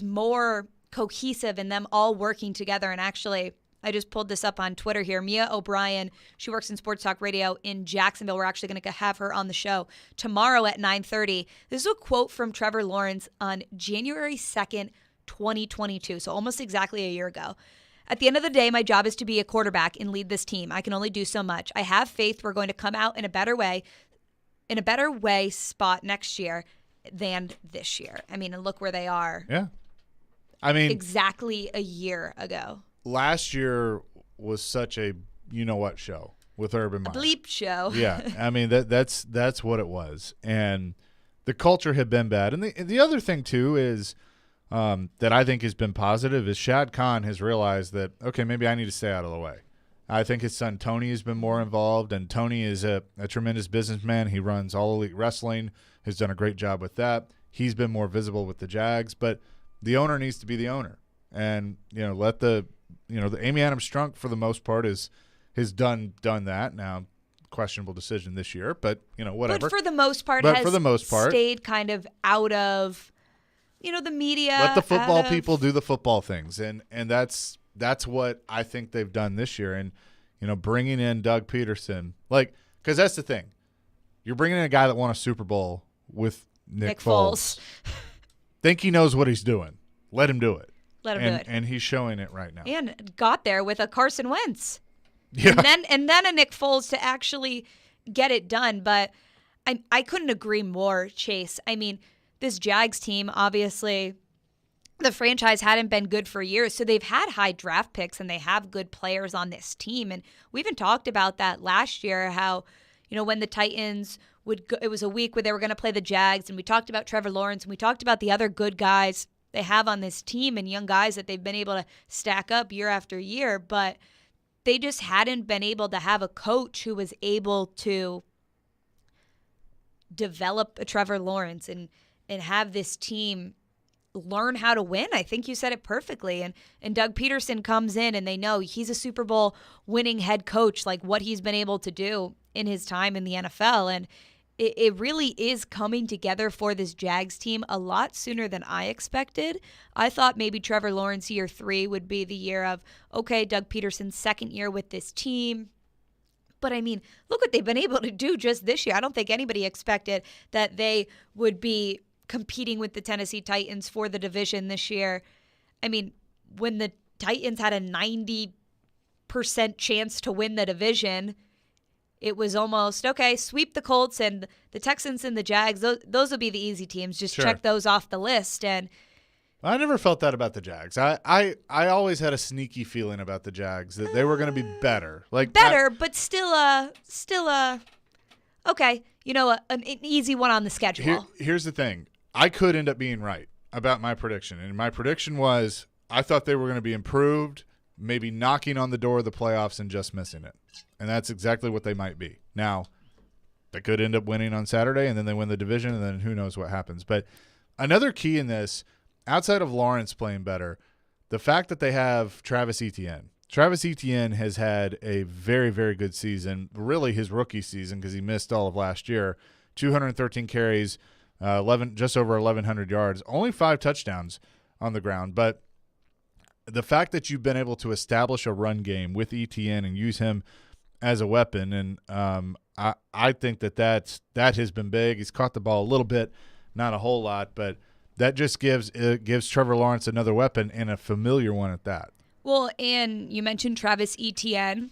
more cohesive and them all working together. And actually, I just pulled this up on Twitter here. Mia O'Brien, she works in Sports Talk Radio in Jacksonville. We're actually going to have her on the show tomorrow at 9:30. This is a quote from Trevor Lawrence on January 2nd, 2022, so almost exactly a year ago. At the end of the day, my job is to be a quarterback and lead this team. I can only do so much. I have faith we're going to come out in a better way spot next year than this year. I mean, and look where they are. Yeah. I mean, exactly a year ago. Last year was such a you-know-what show with Urban Meyer. A bleep show. Yeah. I mean, that's what it was. And the culture had been bad. And the other thing, too, is that I think has been positive is Shad Khan has realized that, okay, maybe I need to stay out of the way. I think his son Tony has been more involved, and Tony is a tremendous businessman. He runs All Elite Wrestling, has done a great job with that. He's been more visible with the Jags, but the owner needs to be the owner. And, let the Amy Adams Strunk, for the most part, has done that. Now, questionable decision this year, but, whatever. But for the most part, stayed kind of out of, the media. Let the football people do the football things, and that's what I think they've done this year. And, bringing in Doug Peterson, because that's the thing. You're bringing in a guy that won a Super Bowl with Nick Foles. Think he knows what he's doing. Let him do it. Let him do it. And he's showing it right now. And got there with a Carson Wentz. Yeah. And then a Nick Foles to actually get it done. But I couldn't agree more, Chase. I mean, this Jags team, obviously, the franchise hadn't been good for years. So they've had high draft picks, and they have good players on this team. And we even talked about that last year, how, when the Titans would go, it was a week where they were going to play the Jags, and we talked about Trevor Lawrence, and we talked about the other good guys they have on this team and young guys that they've been able to stack up year after year, but they just hadn't been able to have a coach who was able to develop a Trevor Lawrence and have this team learn how to win. I think you said it perfectly. And Doug Peterson comes in, and they know he's a Super Bowl winning head coach, like what he's been able to do in his time in the NFL. And it really is coming together for this Jags team a lot sooner than I expected. I thought maybe Trevor Lawrence year 3 would be the year of, okay, Doug Peterson's second year with this team. But, I mean, look what they've been able to do just this year. I don't think anybody expected that they would be competing with the Tennessee Titans for the division this year. I mean, when the Titans had a 90% chance to win the division, it was almost, okay, sweep the Colts and the Texans and the Jags. Those will be the easy teams. Just check those off the list. And I never felt that about the Jags. I always had a sneaky feeling about the Jags that they were going to be better. But still okay, an easy one on the schedule. Here's the thing. I could end up being right about my prediction. And my prediction was I thought they were going to be improved, maybe knocking on the door of the playoffs and just missing it. And that's exactly what they might be. Now, they could end up winning on Saturday, and then they win the division, and then who knows what happens. But another key in this, outside of Lawrence playing better, the fact that they have Travis Etienne. Travis Etienne has had a very, very good season, really his rookie season because he missed all of last year. 213 carries, just over 1,100 yards, only 5 touchdowns on the ground. But the fact that you've been able to establish a run game with Etienne and use him as a weapon, and I think that has been big. He's caught the ball a little bit, not a whole lot, but that just gives Trevor Lawrence another weapon and a familiar one at that. Well, and you mentioned Travis Etienne,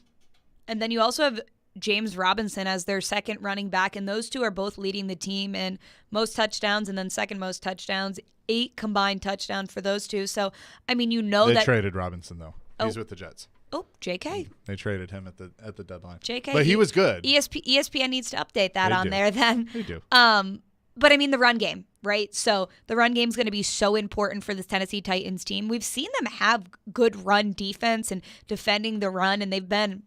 and then you also have James Robinson as their second running back, and those two are both leading the team in most touchdowns and then second most touchdowns, 8 combined touchdowns for those two. So, I mean, they traded Robinson, though. He's with the Jets. Oh, JK. They traded him at the deadline. JK. But he was good. ESPN needs to update that They on do. there then. They do. But I mean the run game, right? So the run game is going to be so important for this Tennessee Titans team. We've seen them have good run defense and defending the run, and they've been,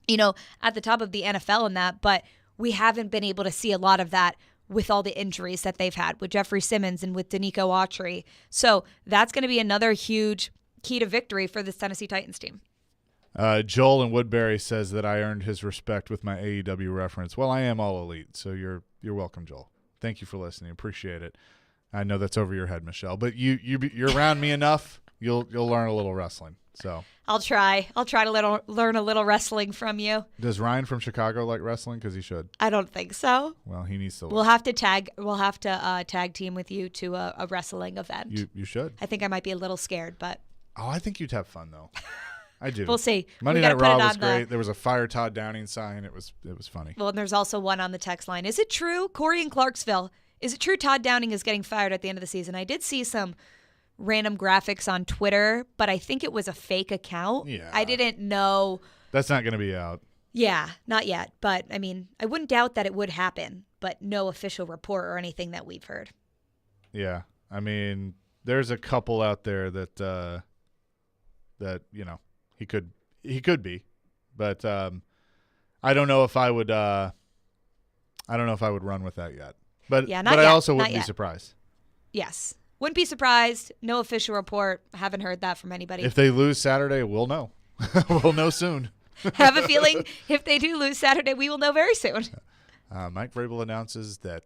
at the top of the NFL in that, but we haven't been able to see a lot of that with all the injuries that they've had with Jeffrey Simmons and with Danico Autry. So that's going to be another huge key to victory for this Tennessee Titans team. Joel in Woodbury says that I earned his respect with my AEW reference. Well, I am All Elite, so you're welcome, Joel. Thank you for listening. Appreciate it. I know that's over your head, Michelle, but you're around me enough. You'll learn a little wrestling. So I'll try to learn a little wrestling from you. Does Ryan from Chicago like wrestling? Because he should. I don't think so. Well, he needs to. We'll have to tag team with you to a wrestling event. You should. I think I might be a little scared, but. Oh, I think you'd have fun though. I do. We'll see. Monday Night Raw was great. There was a Fire Todd Downing sign. It was funny. Well, and there's also one on the text line. Is it true, Corey in Clarksville? Is it true Todd Downing is getting fired at the end of the season? I did see some random graphics on Twitter, but I think it was a fake account. Yeah. I didn't know. That's not going to be out. Yeah, not yet. But, I mean, I wouldn't doubt that it would happen, but no official report or anything that we've heard. Yeah. I mean, there's a couple out there that he could be. But I don't know if I would run with that yet. But yeah, I also wouldn't be surprised. Yes. Wouldn't be surprised. No official report. Haven't heard that from anybody. If they lose Saturday, we'll know. We'll know soon. Have a feeling if they do lose Saturday, we will know very soon. Mike Vrabel announces that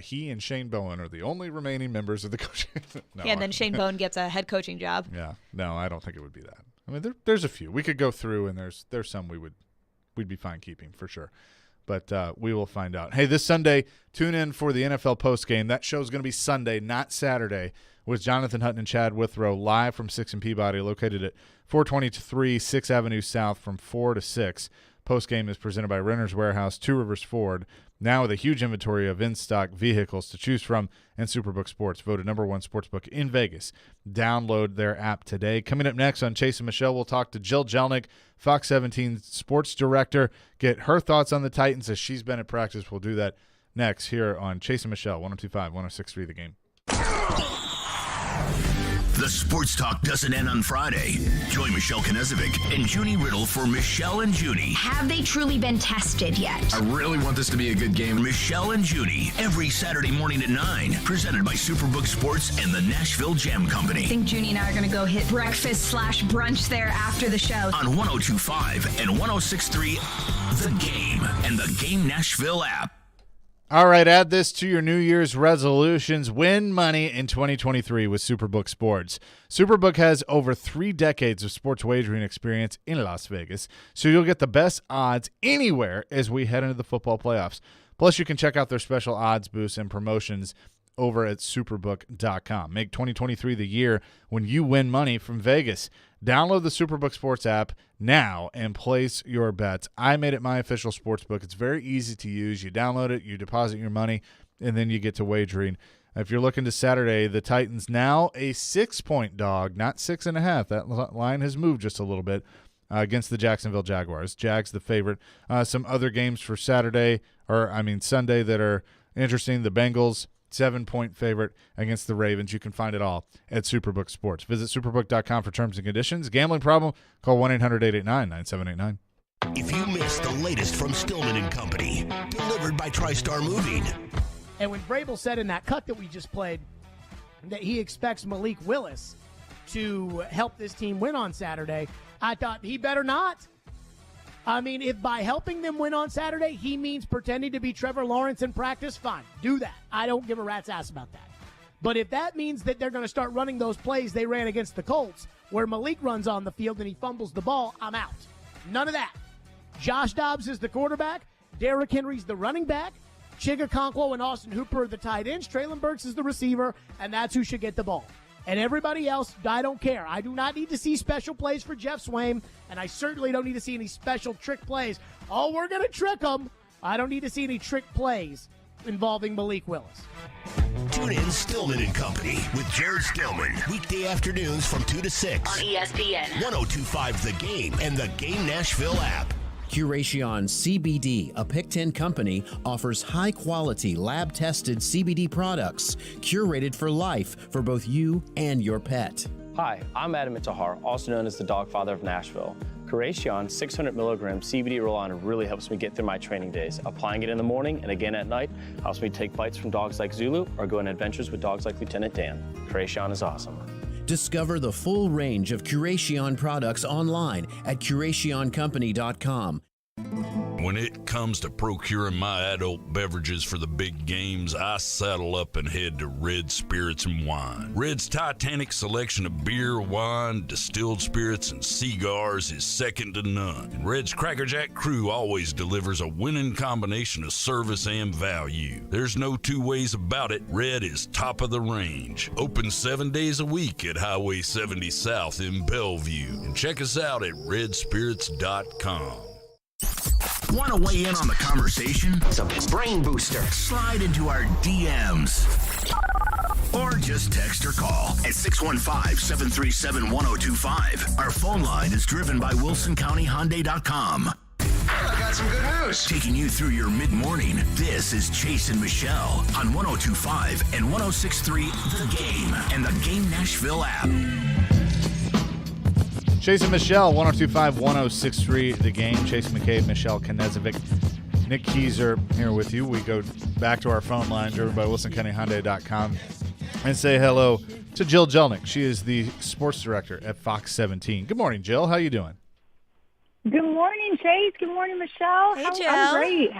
he and Shane Bowen are the only remaining members of the coaching. No, yeah, and then Shane Bowen gets a head coaching job. Yeah. No, I don't think it would be that. I mean, there's a few. We could go through, and there's some we'd be fine keeping for sure. But we will find out. Hey, this Sunday, tune in for the NFL postgame. That show is going to be Sunday, not Saturday, with Jonathan Hutton and Chad Withrow live from 6 and Peabody, located at 423 6th Avenue South from 4 to 6. Postgame is presented by Renter's Warehouse, Two Rivers Ford, now with a huge inventory of in-stock vehicles to choose from, and Superbook Sports, voted #1 sportsbook in Vegas. Download their app today. Coming up next on Chase and Michelle, we'll talk to Jill Jelnick, Fox 17 sports director, get her thoughts on the Titans as she's been at practice. We'll do that next here on Chase and Michelle, 102.5, 106.3 The Game. The sports talk doesn't end on Friday. Join Michelle Knezovic and Junie Riddle for Michelle and Junie. Have they truly been tested yet? I really want this to be a good game. Michelle and Junie, every Saturday morning at 9. Presented by Superbook Sports and the Nashville Jam Company. I think Junie and I are going to go hit breakfast/brunch there after the show. On 102.5 and 106.3 The Game and the Game Nashville app. All right, add this to your New Year's resolutions. Win money in 2023 with Superbook Sports. Superbook has over 3 decades of sports wagering experience in Las Vegas, so you'll get the best odds anywhere as we head into the football playoffs. Plus, you can check out their special odds boosts and promotions over at Superbook.com. Make 2023 the year when you win money from Vegas. Download the Superbook Sports app now and place your bets. I made it my official sportsbook. It's very easy to use. You download it, you deposit your money, and then you get to wagering. If you're looking to Saturday, the Titans now a 6-point dog, not 6.5. That line has moved just a little bit against the Jacksonville Jaguars. Jags the favorite. Some other games for Sunday that are interesting. The Bengals, 7-point favorite against the Ravens. You can find it all at Superbook Sports. Visit Superbook.com for terms and conditions. Gambling problem? Call 1-800-889-9789. If you missed the latest from Stillman & Company, delivered by TriStar Moving. And when Vrabel said in that cut that we just played that he expects Malik Willis to help this team win on Saturday, I thought he better not. I mean, if by helping them win on Saturday, he means pretending to be Trevor Lawrence in practice, fine. Do that. I don't give a rat's ass about that. But if that means that they're going to start running those plays they ran against the Colts, where Malik runs on the field and he fumbles the ball, I'm out. None of that. Josh Dobbs is the quarterback. Derrick Henry's the running back. Chigakonkwo and Austin Hooper are the tight ends. Traylon Burks is the receiver, and that's who should get the ball. And everybody else, I don't care. I do not need to see special plays for Jeff Swaim, and I certainly don't need to see any special trick plays. Oh, we're going to trick them. I don't need to see any trick plays involving Malik Willis. Tune in Stillman & Company with Jared Stillman. Weekday afternoons from 2 to 6. On ESPN. 102.5 The Game and the Game Nashville app. Curation CBD, a Picton company, offers high-quality, lab-tested CBD products curated for life for both you and your pet. Hi, I'm Adam Intihar, also known as the Dog Father of Nashville. Curation 600 milligram CBD roll-on really helps me get through my training days. Applying it in the morning and again at night helps me take bites from dogs like Zulu or go on adventures with dogs like Lieutenant Dan. Curation is awesome. Discover the full range of Curation products online at CurationCompany.com. When it comes to procuring my adult beverages for the big games, I saddle up and head to Red Spirits and Wine. Red's titanic selection of beer, wine, distilled spirits, and cigars is second to none. And Red's Crackerjack crew always delivers a winning combination of service and value. There's no two ways about it. Red is top of the range. Open 7 days a week at Highway 70 South in Bellevue. And check us out at redspirits.com. Want to weigh in on the conversation? It's a brain booster. Slide into our DMs. Or just text or call at 615-737-1025. Our phone line is driven by WilsonCountyHyundai.com. I got some good news. Taking you through your mid-morning, this is Chase and Michelle on 102.5 and 106.3 The Game and the Game Nashville app. Chase and Michelle, 102.5, 106.3 The Game. Chase McCabe, Michelle Knezovic, Nick Keyser here with you. We go back to our phone line, driven by WilsonCountyHyundai.com, and say hello to Jill Jelnick. She is the sports director at Fox 17. Good morning, Jill. How you doing? Good morning, Chase. Good morning, Michelle. Hey, Jill. I'm great.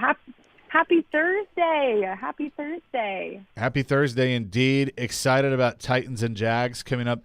Happy Thursday. Happy Thursday. Happy Thursday indeed. Excited about Titans and Jags coming up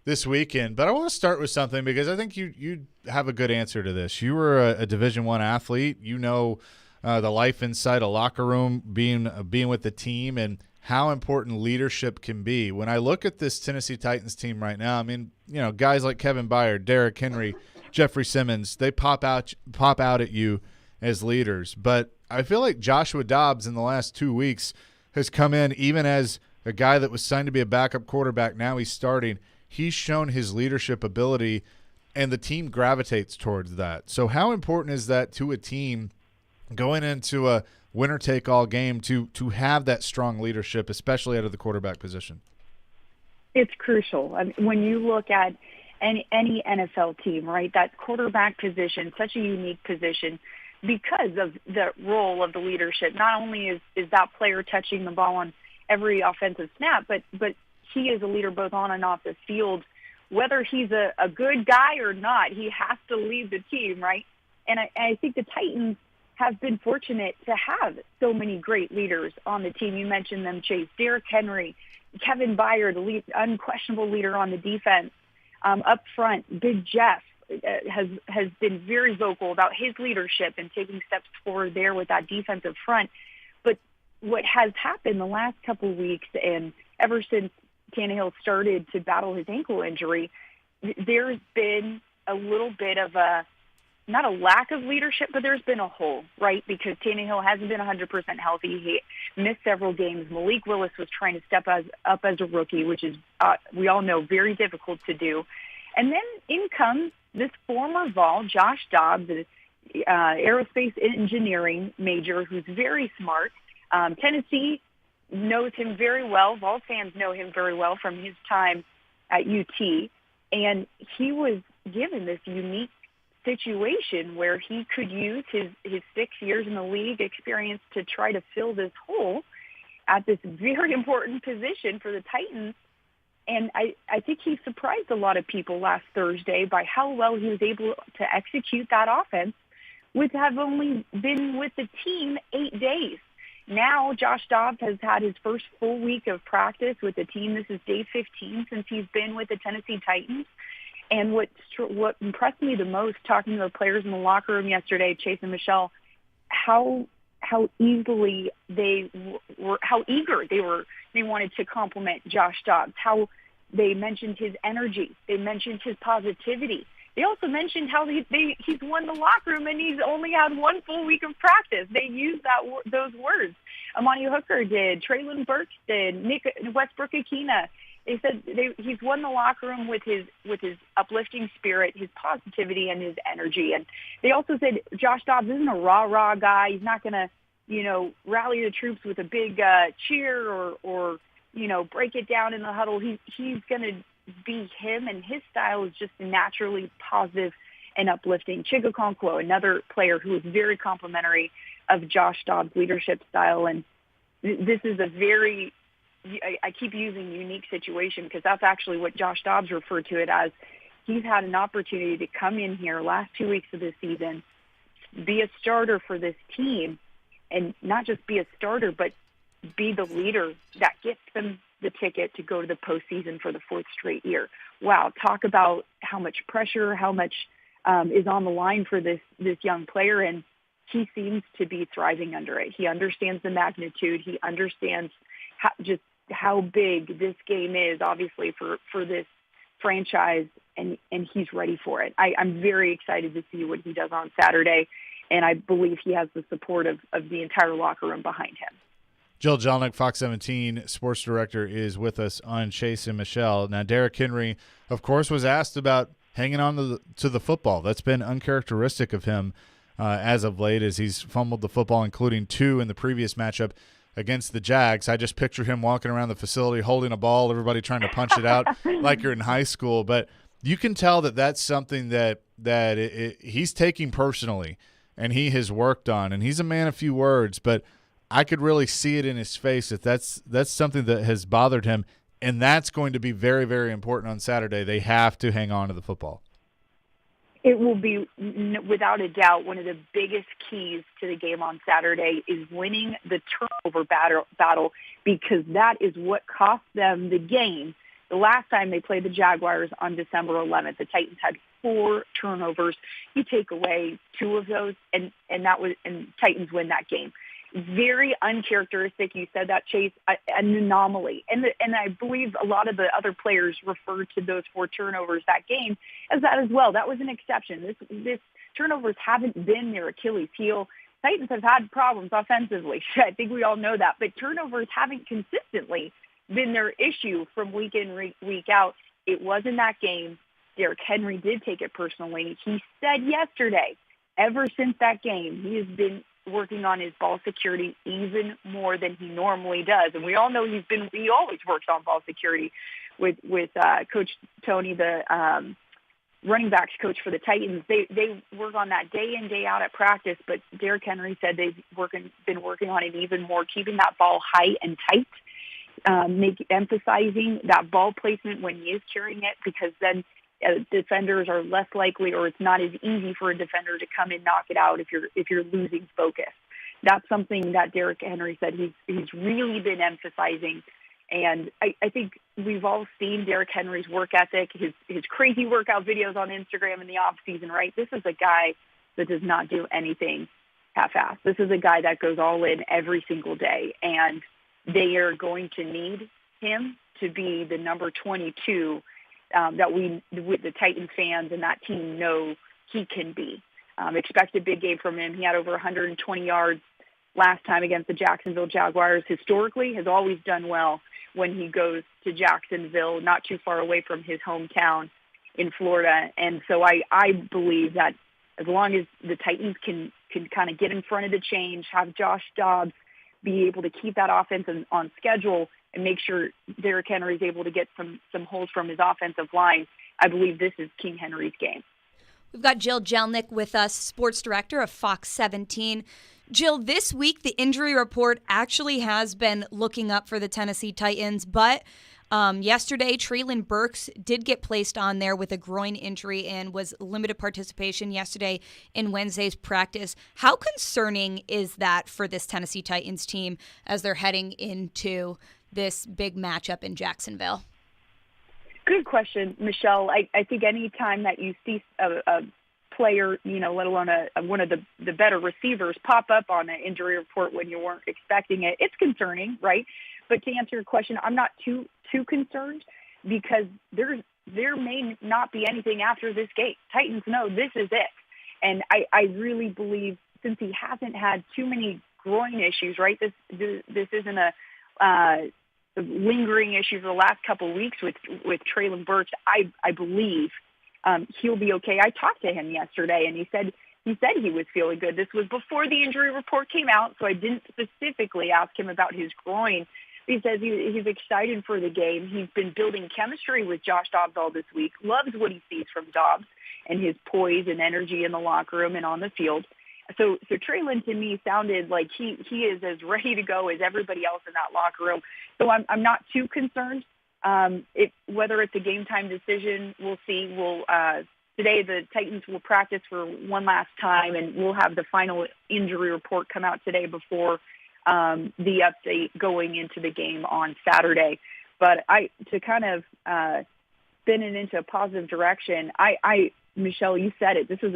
this weekend, but I want to start with something because I think you have a good answer to this. You were a Division I athlete. You know the life inside a locker room, being with the team, and how important leadership can be. When I look at this Tennessee Titans team right now, I mean, you know, guys like Kevin Byard, Derrick Henry, Jeffrey Simmons, they pop out at you as leaders. But I feel like Joshua Dobbs in the last 2 weeks has come in, even as a guy that was signed to be a backup quarterback. Now he's starting. He's shown his leadership ability, and the team gravitates towards that. So how important is that to a team going into a winner-take-all game to have that strong leadership, especially out of the quarterback position? It's crucial. I mean, when you look at any NFL team, right, that quarterback position, such a unique position because of the role of the leadership. Not only is that player touching the ball on every offensive snap, but he is a leader both on and off the field. Whether he's a good guy or not, he has to lead the team, right? And I think the Titans have been fortunate to have so many great leaders on the team. You mentioned them, Chase. Derrick Henry, Kevin Byard, the unquestionable leader on the defense. Up front, Big Jeff has been very vocal about his leadership and taking steps forward there with that defensive front. But what has happened the last couple of weeks, and ever since Tannehill started to battle his ankle injury, there's been a little bit of not a lack of leadership, but there's been a hole, right? Because Tannehill hasn't been 100% healthy. He missed several games. Malik Willis was trying to step up as a rookie, which is, we all know, very difficult to do. And then in comes this former Vol, Josh Dobbs, an aerospace engineering major who's very smart. Tennessee knows him very well. Vol fans know him very well from his time at UT. And he was given this unique situation where he could use his 6 years in the league experience to try to fill this hole at this very important position for the Titans. And I think he surprised a lot of people last Thursday by how well he was able to execute that offense, which have only been with the team 8 days. Now Josh Dobbs has had his first full week of practice with the team. This is day 15 since he's been with the Tennessee Titans. And what impressed me the most, talking to the players in the locker room yesterday, Chase and Michelle, how eager they wanted to compliment Josh Dobbs. How they mentioned his energy, they mentioned his positivity. They also mentioned how he's won the locker room and he's only had one full week of practice. They used those words. Amani Hooker did, Traylon Burks did, Nick Westbrook-Akina. They said he's won the locker room with his uplifting spirit, his positivity, and his energy. And they also said Josh Dobbs isn't a rah-rah guy. He's not going to, rally the troops with a big cheer or break it down in the huddle. He's going to be him, and his style is just naturally positive and uplifting. Chig Okonkwo, another player who is very complimentary of Josh Dobbs' leadership style. And this is a very, I keep using unique situation because that's actually what Josh Dobbs referred to it as. He's had an opportunity to come in here last 2 weeks of the season, be a starter for this team, and not just be a starter, but be the leader that gets them the ticket to go to the postseason for the fourth straight year. Wow, talk about how much pressure, how much is on the line for this young player, and he seems to be thriving under it. He understands the magnitude. He understands how big this game is, obviously, for this franchise, and he's ready for it. I'm very excited to see what he does on Saturday, and I believe he has the support of the entire locker room behind him. Jill Jelnick, Fox 17 sports director, is with us on Chase and Michelle. Now, Derrick Henry, of course, was asked about hanging on to the football. That's been uncharacteristic of him as of late, as he's fumbled the football, including 2 in the previous matchup against the Jags. I just picture him walking around the facility holding a ball, everybody trying to punch it out like you're in high school. But you can tell that that's something that he's taking personally and he has worked on. And he's a man of few words, but I could really see it in his face that that's something that has bothered him, and that's going to be very, very important on Saturday. They have to hang on to the football. It will be, without a doubt, one of the biggest keys to the game on Saturday is winning the turnover battle, because that is what cost them the game. The last time they played the Jaguars on December 11th, the Titans had 4 turnovers. You take away 2 of those, and Titans win that game. Very uncharacteristic. You said that, Chase, an anomaly. And I believe a lot of the other players referred to those 4 turnovers that game as that as well. That was an exception. This turnovers haven't been their Achilles heel. Titans have had problems offensively. I think we all know that. But turnovers haven't consistently been their issue from week in, week out. It was in that game. Derrick Henry did take it personally. He said yesterday, ever since that game, he has been working on his ball security even more than he normally does. And we all know he always works on ball security with Coach Tony, the running backs coach for the Titans. They work on that day in, day out at practice, but Derrick Henry said they've been working on it even more, keeping that ball high and tight, emphasizing that ball placement when he is carrying it, because then defenders are less likely, or it's not as easy for a defender to come and knock it out if you're losing focus. That's something that Derrick Henry said he's really been emphasizing. And I think we've all seen Derrick Henry's work ethic, his crazy workout videos on Instagram in the off season, right? This is a guy that does not do anything half-assed. This is a guy that goes all in every single day, and they are going to need him to be the number 22 that the Titans fans and that team know he can be. Expect a big game from him. He had over 120 yards last time against the Jacksonville Jaguars. Historically, has always done well when he goes to Jacksonville, not too far away from his hometown in Florida. And so I believe that as long as the Titans can kind of get in front of the change, have Josh Dobbs be able to keep that offense on schedule, and make sure Derrick Henry is able to get some holes from his offensive line, I believe this is King Henry's game. We've got Jill Jelnick with us, sports director of Fox 17. Jill, this week the injury report actually has been looking up for the Tennessee Titans, but yesterday Treylon Burks did get placed on there with a groin injury and was limited participation yesterday in Wednesday's practice. How concerning is that for this Tennessee Titans team as they're heading into this big matchup in Jacksonville? Good question, Michelle. I think any time that you see a player, let alone one of the better receivers pop up on an injury report when you weren't expecting it, it's concerning, right? But to answer your question, I'm not too concerned, because there may not be anything after this game. Titans know this is it. And I really believe, since he hasn't had too many groin issues, right? This isn't lingering issue for the last couple of weeks with Traylon Burks, I believe he'll be okay. I talked to him yesterday, and he said he was feeling good. This was before the injury report came out, so I didn't specifically ask him about his groin. He says he's excited for the game. He's been building chemistry with Josh Dobbs all this week, loves what he sees from Dobbs and his poise and energy in the locker room and on the field. So Traylon to me sounded like he is as ready to go as everybody else in that locker room. So I'm not too concerned. Whether it's a game time decision, we'll see. Today the Titans will practice for one last time, and we'll have the final injury report come out today before the update going into the game on Saturday. But to kind of spin it into a positive direction, Michelle, you said it. This is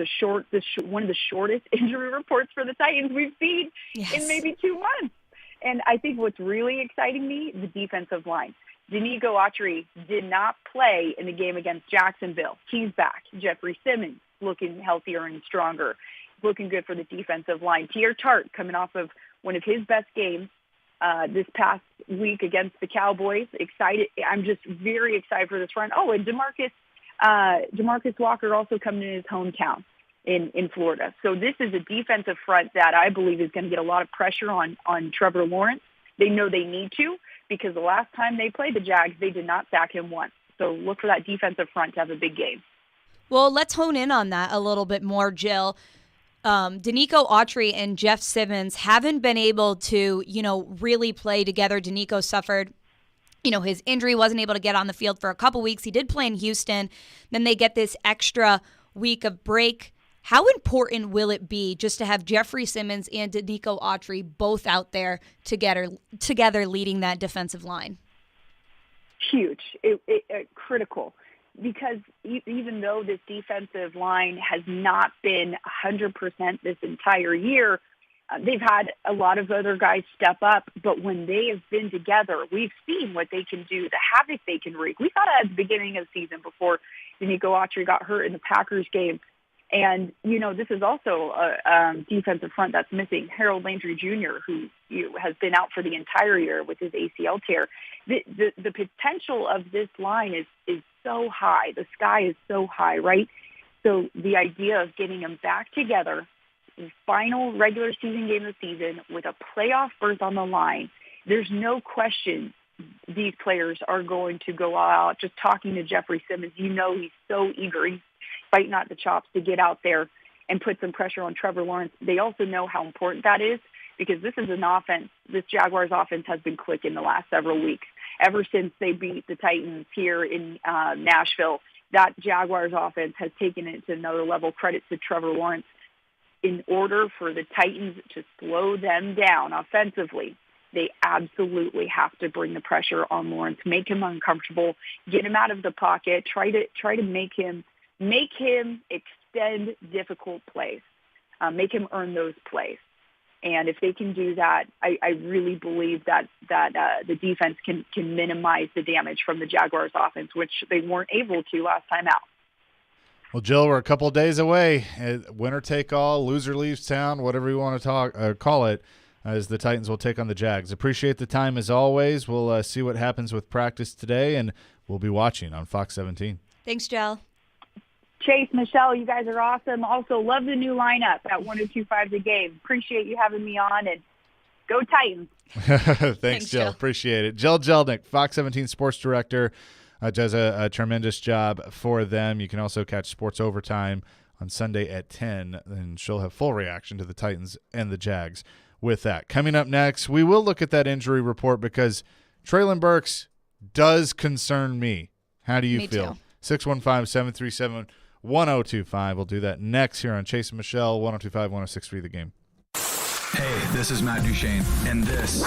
one of the shortest injury reports for the Titans we've seen in maybe 2 months. And I think what's really exciting me, the defensive line. Danico Autry did not play in the game against Jacksonville. He's back. Jeffrey Simmons looking healthier and stronger, looking good for the defensive line. Tier Tart coming off of one of his best games this past week against the Cowboys. Excited. I'm just very excited for this run. Oh, and Demarcus Walker also coming in his hometown in Florida. So this is a defensive front that I believe is going to get a lot of pressure on Trevor Lawrence. They know they need to, because the last time they played the Jags, they did not sack him once. So look for that defensive front to have a big game. Well, let's hone in on that a little bit more, Jill. Danico Autry and Jeff Simmons haven't been able to, really play together. Danico suffered, his injury, wasn't able to get on the field for a couple weeks. He did play in Houston. Then they get this extra week of break. How important will it be just to have Jeffrey Simmons and Danico Autry both out there together leading that defensive line? Huge. Critical. Because even though this defensive line has not been 100% this entire year, they've had a lot of other guys step up. But when they have been together, we've seen what they can do, the havoc they can wreak. We saw that at the beginning of the season before Danico Autry got hurt in the Packers game. And, this is also a defensive front that's missing Harold Landry Jr., who has been out for the entire year with his ACL tear. The potential of this line is so high. The sky is so high, right? So the idea of getting them back together, the final regular season game of the season with a playoff berth on the line, there's no question these players are going to go all out. Just talking to Jeffrey Simmons, he's so eager. He's fighting out the chops to get out there and put some pressure on Trevor Lawrence. They also know how important that is, because this is an offense. This Jaguars offense has been clicking the last several weeks. Ever since they beat the Titans here in Nashville, that Jaguars offense has taken it to another level. Credit to Trevor Lawrence. In order for the Titans to slow them down offensively, they absolutely have to bring the pressure on Lawrence, make him uncomfortable, get him out of the pocket, try to make him extend difficult plays, make him earn those plays. And if they can do that, I really believe that the defense can minimize the damage from the Jaguars offense, which they weren't able to last time out. Well, Jill, we're a couple of days away. Winner take all, loser leaves town, whatever you want to call it, as the Titans will take on the Jags. Appreciate the time as always. We'll see what happens with practice today, and we'll be watching on Fox 17. Thanks, Jill. Chase, Michelle, you guys are awesome. Also, love the new lineup at 102.5 The Game. Appreciate you having me on, and go Titans. Thanks, Jill. Appreciate it. Jill Jelnick, Fox 17 sports director, does a tremendous job for them. You can also catch Sports Overtime on Sunday at 10, and she'll have full reaction to the Titans and the Jags with that. Coming up next, we will look at that injury report, because Traylon Burks does concern me. How do you feel? 615-737-1025. We'll do that next here on Chase and Michelle, 102.5, 106.3 The Game. Hey, this is Matt Duchene, and this is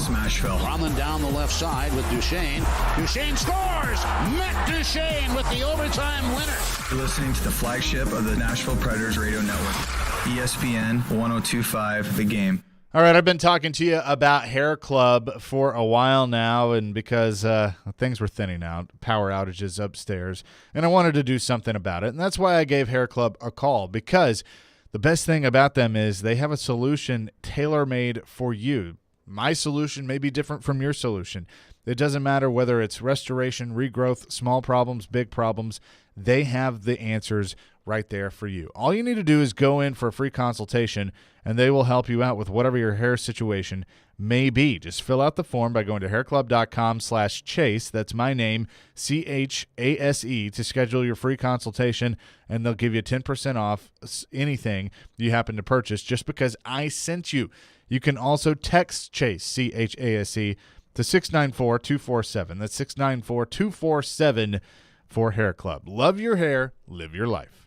Smashville. Running down the left side with Duchene. Duchene scores! Matt Duchene with the overtime winner. You're listening to the flagship of the Nashville Predators radio network, ESPN 102.5 The Game. All right, I've been talking to you about Hair Club for a while now, and because things were thinning out, power outages upstairs, and I wanted to do something about it, and that's why I gave Hair Club a call, because the best thing about them is they have a solution tailor-made for you. my solution may be different from your solution. It doesn't matter whether it's restoration, regrowth, small problems, big problems. They have the answers right there for you. All you need to do is go in for a free consultation, and they will help you out with whatever your hair situation may be. Just fill out the form by going to hairclub.com/chase. That's my name, CHASE, to schedule your free consultation, and they'll give you 10% off anything you happen to purchase just because I sent you. You can also text Chase, CHASE, to 694-247. That's 694-247 for Hair Club. Love your hair, live your life.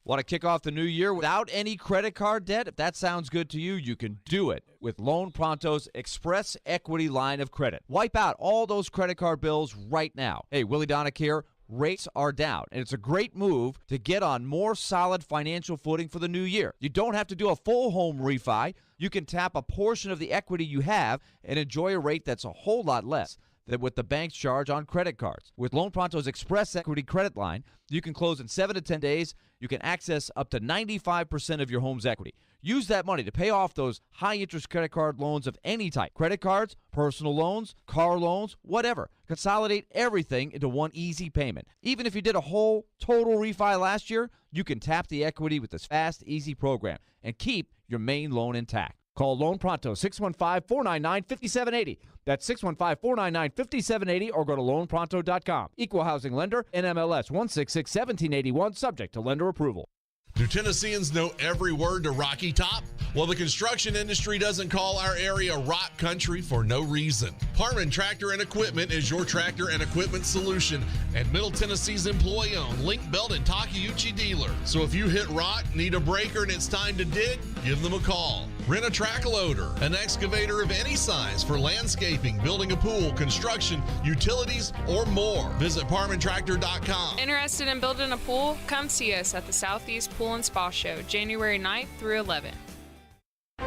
Want to kick off the new year without any credit card debt? If that sounds good to you, you can do it with Loan Pronto's Express Equity line of credit. Wipe out all those credit card bills right now. Hey, Willy Donick here. Rates are down, and it's a great move to get on more solid financial footing for the new year. You don't have to do a full home refi. You can tap a portion of the equity you have and enjoy a rate that's a whole lot less than what the banks charge on credit cards. With Loan Pronto's Express Equity credit line, you can close in 7 to 10 days. You can access up to 95% of your home's equity. Use that money to pay off those high-interest credit card loans of any type. Credit cards, personal loans, car loans, whatever. Consolidate everything into one easy payment. Even if you did a whole total refi last year, you can tap the equity with this fast, easy program and keep your main loan intact. Call Loan Pronto, 615-499-5780. That's 615-499-5780, or go to loanpronto.com. Equal housing lender, NMLS 1661781, subject to lender approval. Do Tennesseans know every word to Rocky Top? Well, the construction industry doesn't call our area rock country for no reason. Harmon Tractor and Equipment is your tractor and equipment solution and Middle Tennessee's employee-owned Link Belt and Takeuchi dealer. So if you hit rock, need a breaker, and it's time to dig, give them a call. Rent a track loader, an excavator of any size for landscaping, building a pool, construction, utilities, or more. Visit ParmanTractor.com. Interested in building a pool? Come see us at the Southeast Pool and Spa Show, January 9th through 11th.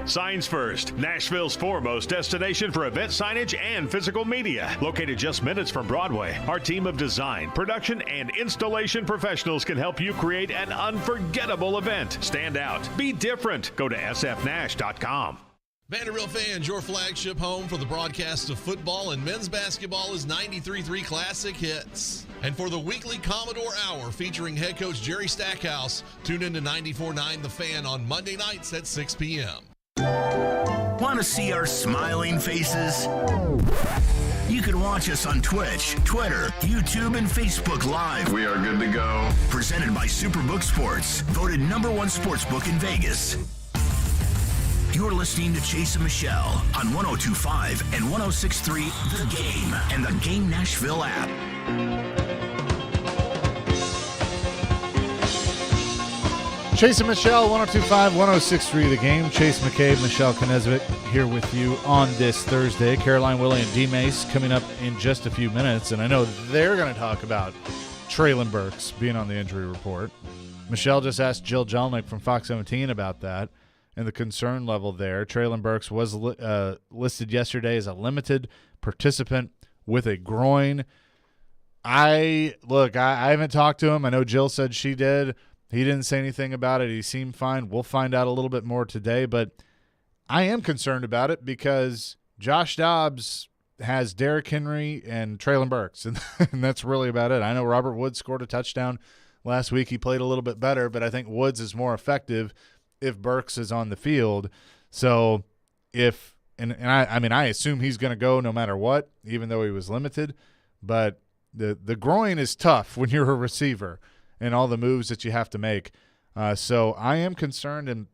Signs First, Nashville's foremost destination for event signage and physical media. Located just minutes from Broadway, our team of design, production, and installation professionals can help you create an unforgettable event. Stand out. Be different. Go to sfnash.com. Vanderbilt fans, your flagship home for the broadcast of football and men's basketball is 93.3 Classic Hits. And for the weekly Commodore Hour featuring head coach Jerry Stackhouse, tune in to 94.9 The Fan on Monday nights at 6 p.m. Want to see our smiling faces? You can watch us on Twitch, Twitter, YouTube, and Facebook Live. We are good to go. Presented by Superbook Sports, voted #1 sportsbook in Vegas. You're listening to Chase and Michelle on 102.5 and 106.3 The Game and the Game Nashville app. Chase and Michelle, 102.5, 106.3 The Game. Chase McCabe, Michelle Knezvik here with you on this Thursday. Caroline, Willy, and D-Mase coming up in just a few minutes. And I know they're going to talk about Traylon Burks being on the injury report. Michelle just asked Jill Jelnick from Fox 17 about that and the concern level there. Traylon Burks was listed yesterday as a limited participant with a groin. I haven't talked to him. I know Jill said she did. He didn't say anything about it. He seemed fine. We'll find out a little bit more today, but I am concerned about it because Josh Dobbs has Derrick Henry and Traylon Burks, and that's really about it. I know Robert Woods scored a touchdown last week. He played a little bit better, but I think Woods is more effective if Burks is on the field. So I assume he's going to go no matter what, even though he was limited, but the groin is tough when you're a receiver and all the moves that you have to make. So I am concerned, and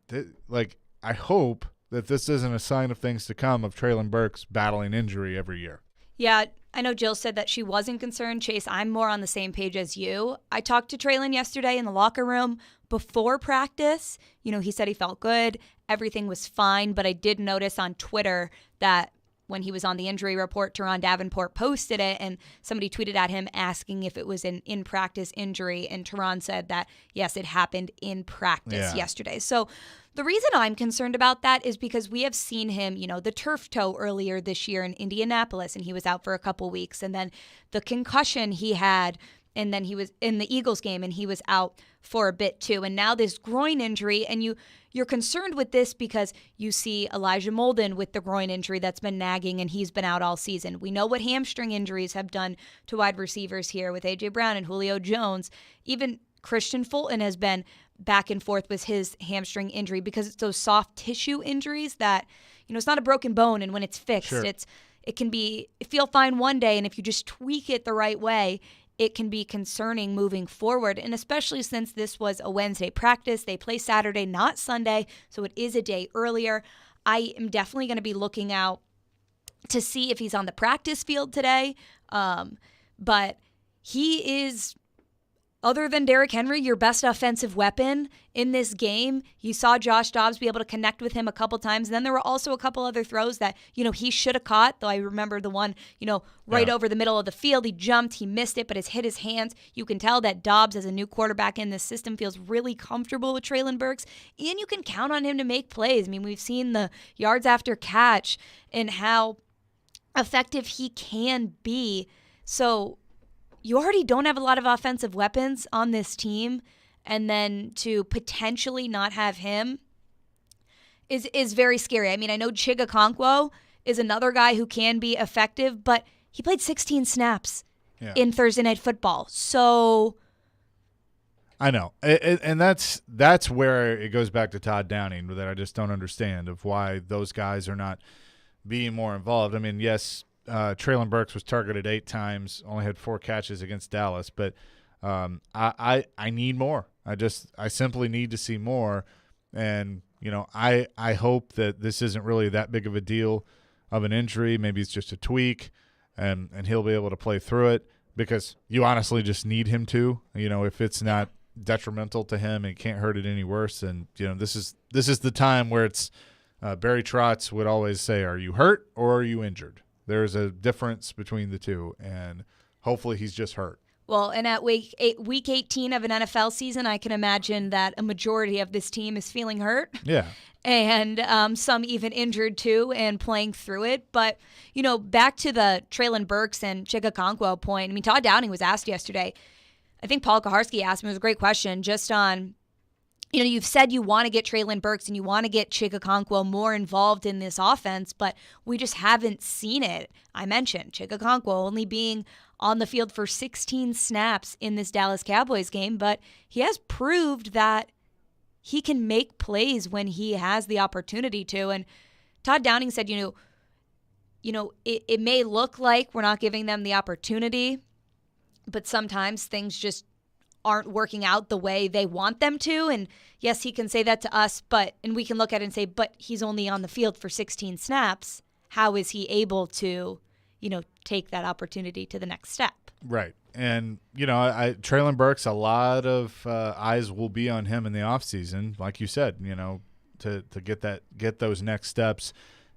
I hope that this isn't a sign of things to come of Traylon Burks battling injury every year. Yeah, I know Jill said that she wasn't concerned. Chase, I'm more on the same page as you. I talked to Traylon yesterday in the locker room before practice. He said he felt good. Everything was fine, but I did notice on Twitter that when he was on the injury report, Teron Davenport posted it, and somebody tweeted at him asking if it was an in-practice injury, and Teron said that, yes, it happened in practice yesterday. So the reason I'm concerned about that is because we have seen him, the turf toe earlier this year in Indianapolis, and he was out for a couple weeks, and then the concussion he had and then he was in the Eagles game, and he was out for a bit too. And now this groin injury, and you're concerned with this because you see Elijah Molden with the groin injury that's been nagging, and he's been out all season. We know what hamstring injuries have done to wide receivers here with A.J. Brown and Julio Jones. Even Christian Fulton has been back and forth with his hamstring injury because it's those soft tissue injuries that, it's not a broken bone, and when it's fixed, Sure. it can feel fine one day, and if you just tweak it the right way, it can be concerning moving forward. And especially since this was a Wednesday practice, they play Saturday, not Sunday, so it is a day earlier. I am definitely going to be looking out to see if he's on the practice field today. But he is, other than Derrick Henry, your best offensive weapon in this game. You saw Josh Dobbs be able to connect with him a couple times. And then there were also a couple other throws that, he should have caught, though I remember the one, right over the middle of the field. He jumped, he missed it, but it's hit his hands. You can tell that Dobbs, as a new quarterback in this system, feels really comfortable with Treylon Burks, and you can count on him to make plays. I mean, we've seen the yards after catch and how effective he can be. So you already don't have a lot of offensive weapons on this team, and then to potentially not have him is very scary. I mean, I know Chigakonkwo is another guy who can be effective, but he played 16 snaps in Thursday Night Football. So I know. And that's where it goes back to Todd Downing that I just don't understand of why those guys are not being more involved. I mean, yes, Treylon Burks was targeted 8 times, only had 4 catches against Dallas, but I need more. I simply need to see more, and I hope that this isn't really that big of a deal of an injury. Maybe it's just a tweak, and he'll be able to play through it because you honestly just need him to. If it's not detrimental to him and can't hurt it any worse, and this is the time where it's Barry Trotz would always say, "Are you hurt or are you injured?" There's a difference between the two, and hopefully he's just hurt. Well, and at week 18 of an NFL season, I can imagine that a majority of this team is feeling hurt. Yeah. And some even injured too and playing through it. But, back to the Treylon Burks and Chigakonkwo point. I mean, Todd Downing was asked yesterday. I think Paul Kaharski asked him. It was a great question just on, you've said you want to get Treylon Burks and you want to get Chigakonkwo more involved in this offense, but we just haven't seen it. I mentioned Chigakonkwo only being on the field for 16 snaps in this Dallas Cowboys game, but he has proved that he can make plays when he has the opportunity to. And Todd Downing said, it may look like we're not giving them the opportunity, but sometimes things just aren't working out the way they want them to. And yes, he can say that to us, and we can look at it and say, but he's only on the field for 16 snaps. How is he able to, take that opportunity to the next step? Right. And, Treylon Burks, a lot of eyes will be on him in the offseason, like you said, to get those next steps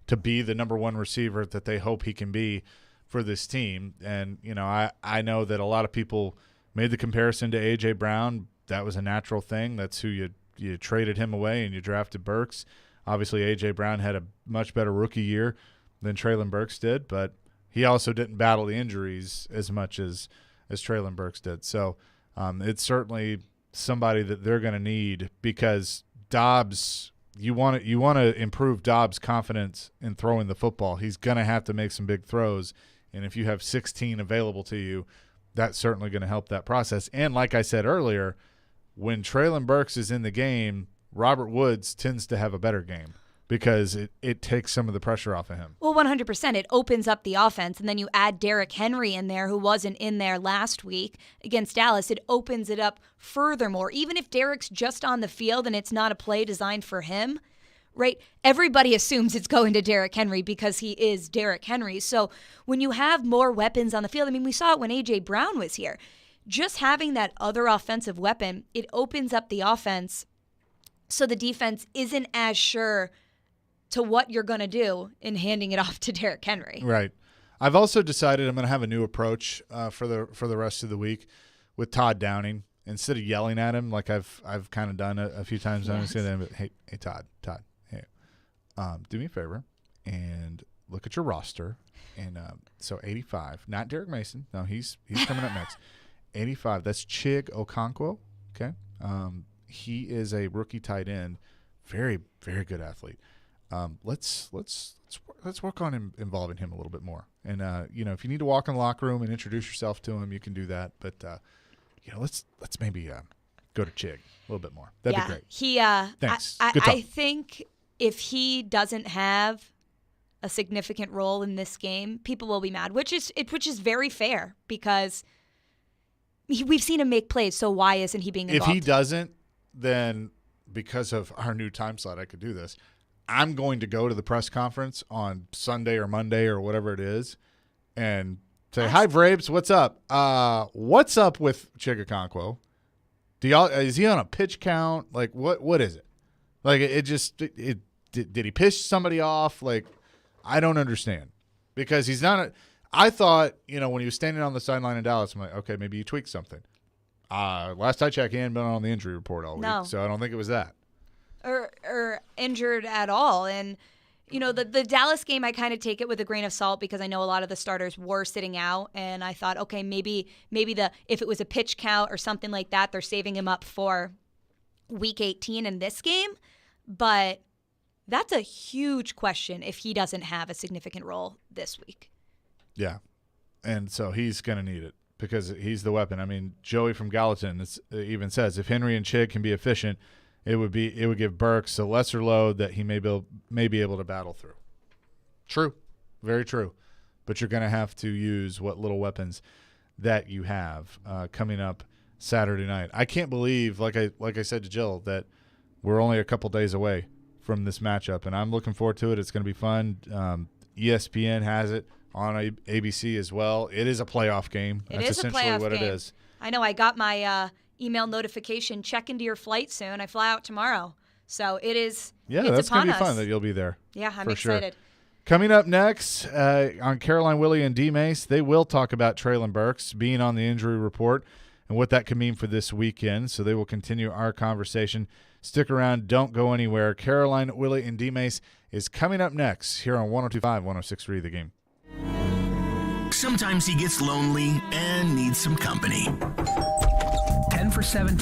to be the number one receiver that they hope he can be for this team. And, I know that a lot of people made the comparison to A.J. Brown. That was a natural thing. That's who you traded him away and you drafted Burks. Obviously, A.J. Brown had a much better rookie year than Treylon Burks did, but he also didn't battle the injuries as much as Treylon Burks did. So it's certainly somebody that they're going to need because Dobbs, you want to improve Dobbs' confidence in throwing the football. He's going to have to make some big throws, and if you have 16 available to you, that's certainly going to help that process. And like I said earlier, when Treylon Burks is in the game, Robert Woods tends to have a better game because it takes some of the pressure off of him. Well, 100%. It opens up the offense, and then you add Derrick Henry in there, who wasn't in there last week against Dallas. It opens it up furthermore. Even if Derrick's just on the field and it's not a play designed for him, right? Everybody assumes it's going to Derrick Henry because he is Derrick Henry. So when you have more weapons on the field, I mean, we saw it when A.J. Brown was here. Just having that other offensive weapon, it opens up the offense so the defense isn't as sure to what you're going to do in handing it off to Derrick Henry. Right. I've also decided I'm going to have a new approach for the rest of the week with Todd Downing. Instead of yelling at him like I've kind of done a few times, I'm going to say to him, hey Todd, hey, do me a favor and look at your roster. And so 85, not Derek Mason. No, he's coming up next. 85. That's Chig Okonkwo. Okay. He is a rookie tight end. Very, very good athlete. Let's work on involving him a little bit more. And if you need to walk in the locker room and introduce yourself to him, you can do that. But let's maybe go to Chig a little bit more. That'd be great. Thanks. I think if he doesn't have a significant role in this game, people will be mad, which is very fair because we've seen him make plays. So why isn't he being involved? If he doesn't, then because of our new time slot, I could do this. I'm going to go to the press conference on Sunday or Monday or whatever it is and say, "Hi, Vrabes, what's up? What's up with Chig Okonkwo? Is he on a pitch count? Like, what is it? Like, did he piss somebody off? Like, I don't understand because he's not. I thought, when he was standing on the sideline in Dallas, I'm like, okay, maybe he tweaked something. Last I checked, he hadn't been on the injury report all week, so I don't think it was that. Or injured at all. And, the Dallas game, I kind of take it with a grain of salt because I know a lot of the starters were sitting out. And I thought, okay, maybe if it was a pitch count or something like that, they're saving him up for week 18 in this game. But that's a huge question if he doesn't have a significant role this week. Yeah. And so he's going to need it because he's the weapon. I mean, Joey from Gallatin even says if Henry and Chig can be efficient, it would give Burks a lesser load that he may be able to battle through. True. Very true. But you're going to have to use what little weapons that you have coming up Saturday night. I can't believe, like I said to Jill, that we're only a couple days away from this matchup, and I'm looking forward to it. It's going to be fun. ESPN has it on ABC as well. It is a playoff game. That's essentially what it is. I know. I got my email notification. Check into your flight soon. I fly out tomorrow. So it is. Yeah, it's that's going to be upon fun us. that you'll be there. Yeah, I'm Sure. excited. Coming up next on Caroline, Willy, and D-Mase, they will talk about Traylon Burks being on the injury report and what that could mean for this weekend. So they will continue our conversation. Stick around. Don't go anywhere. Caroline, Willy, and D-Mase is coming up next here on 102.5, 106.3 The Game. Sometimes he gets lonely and needs some company. 10 for 17.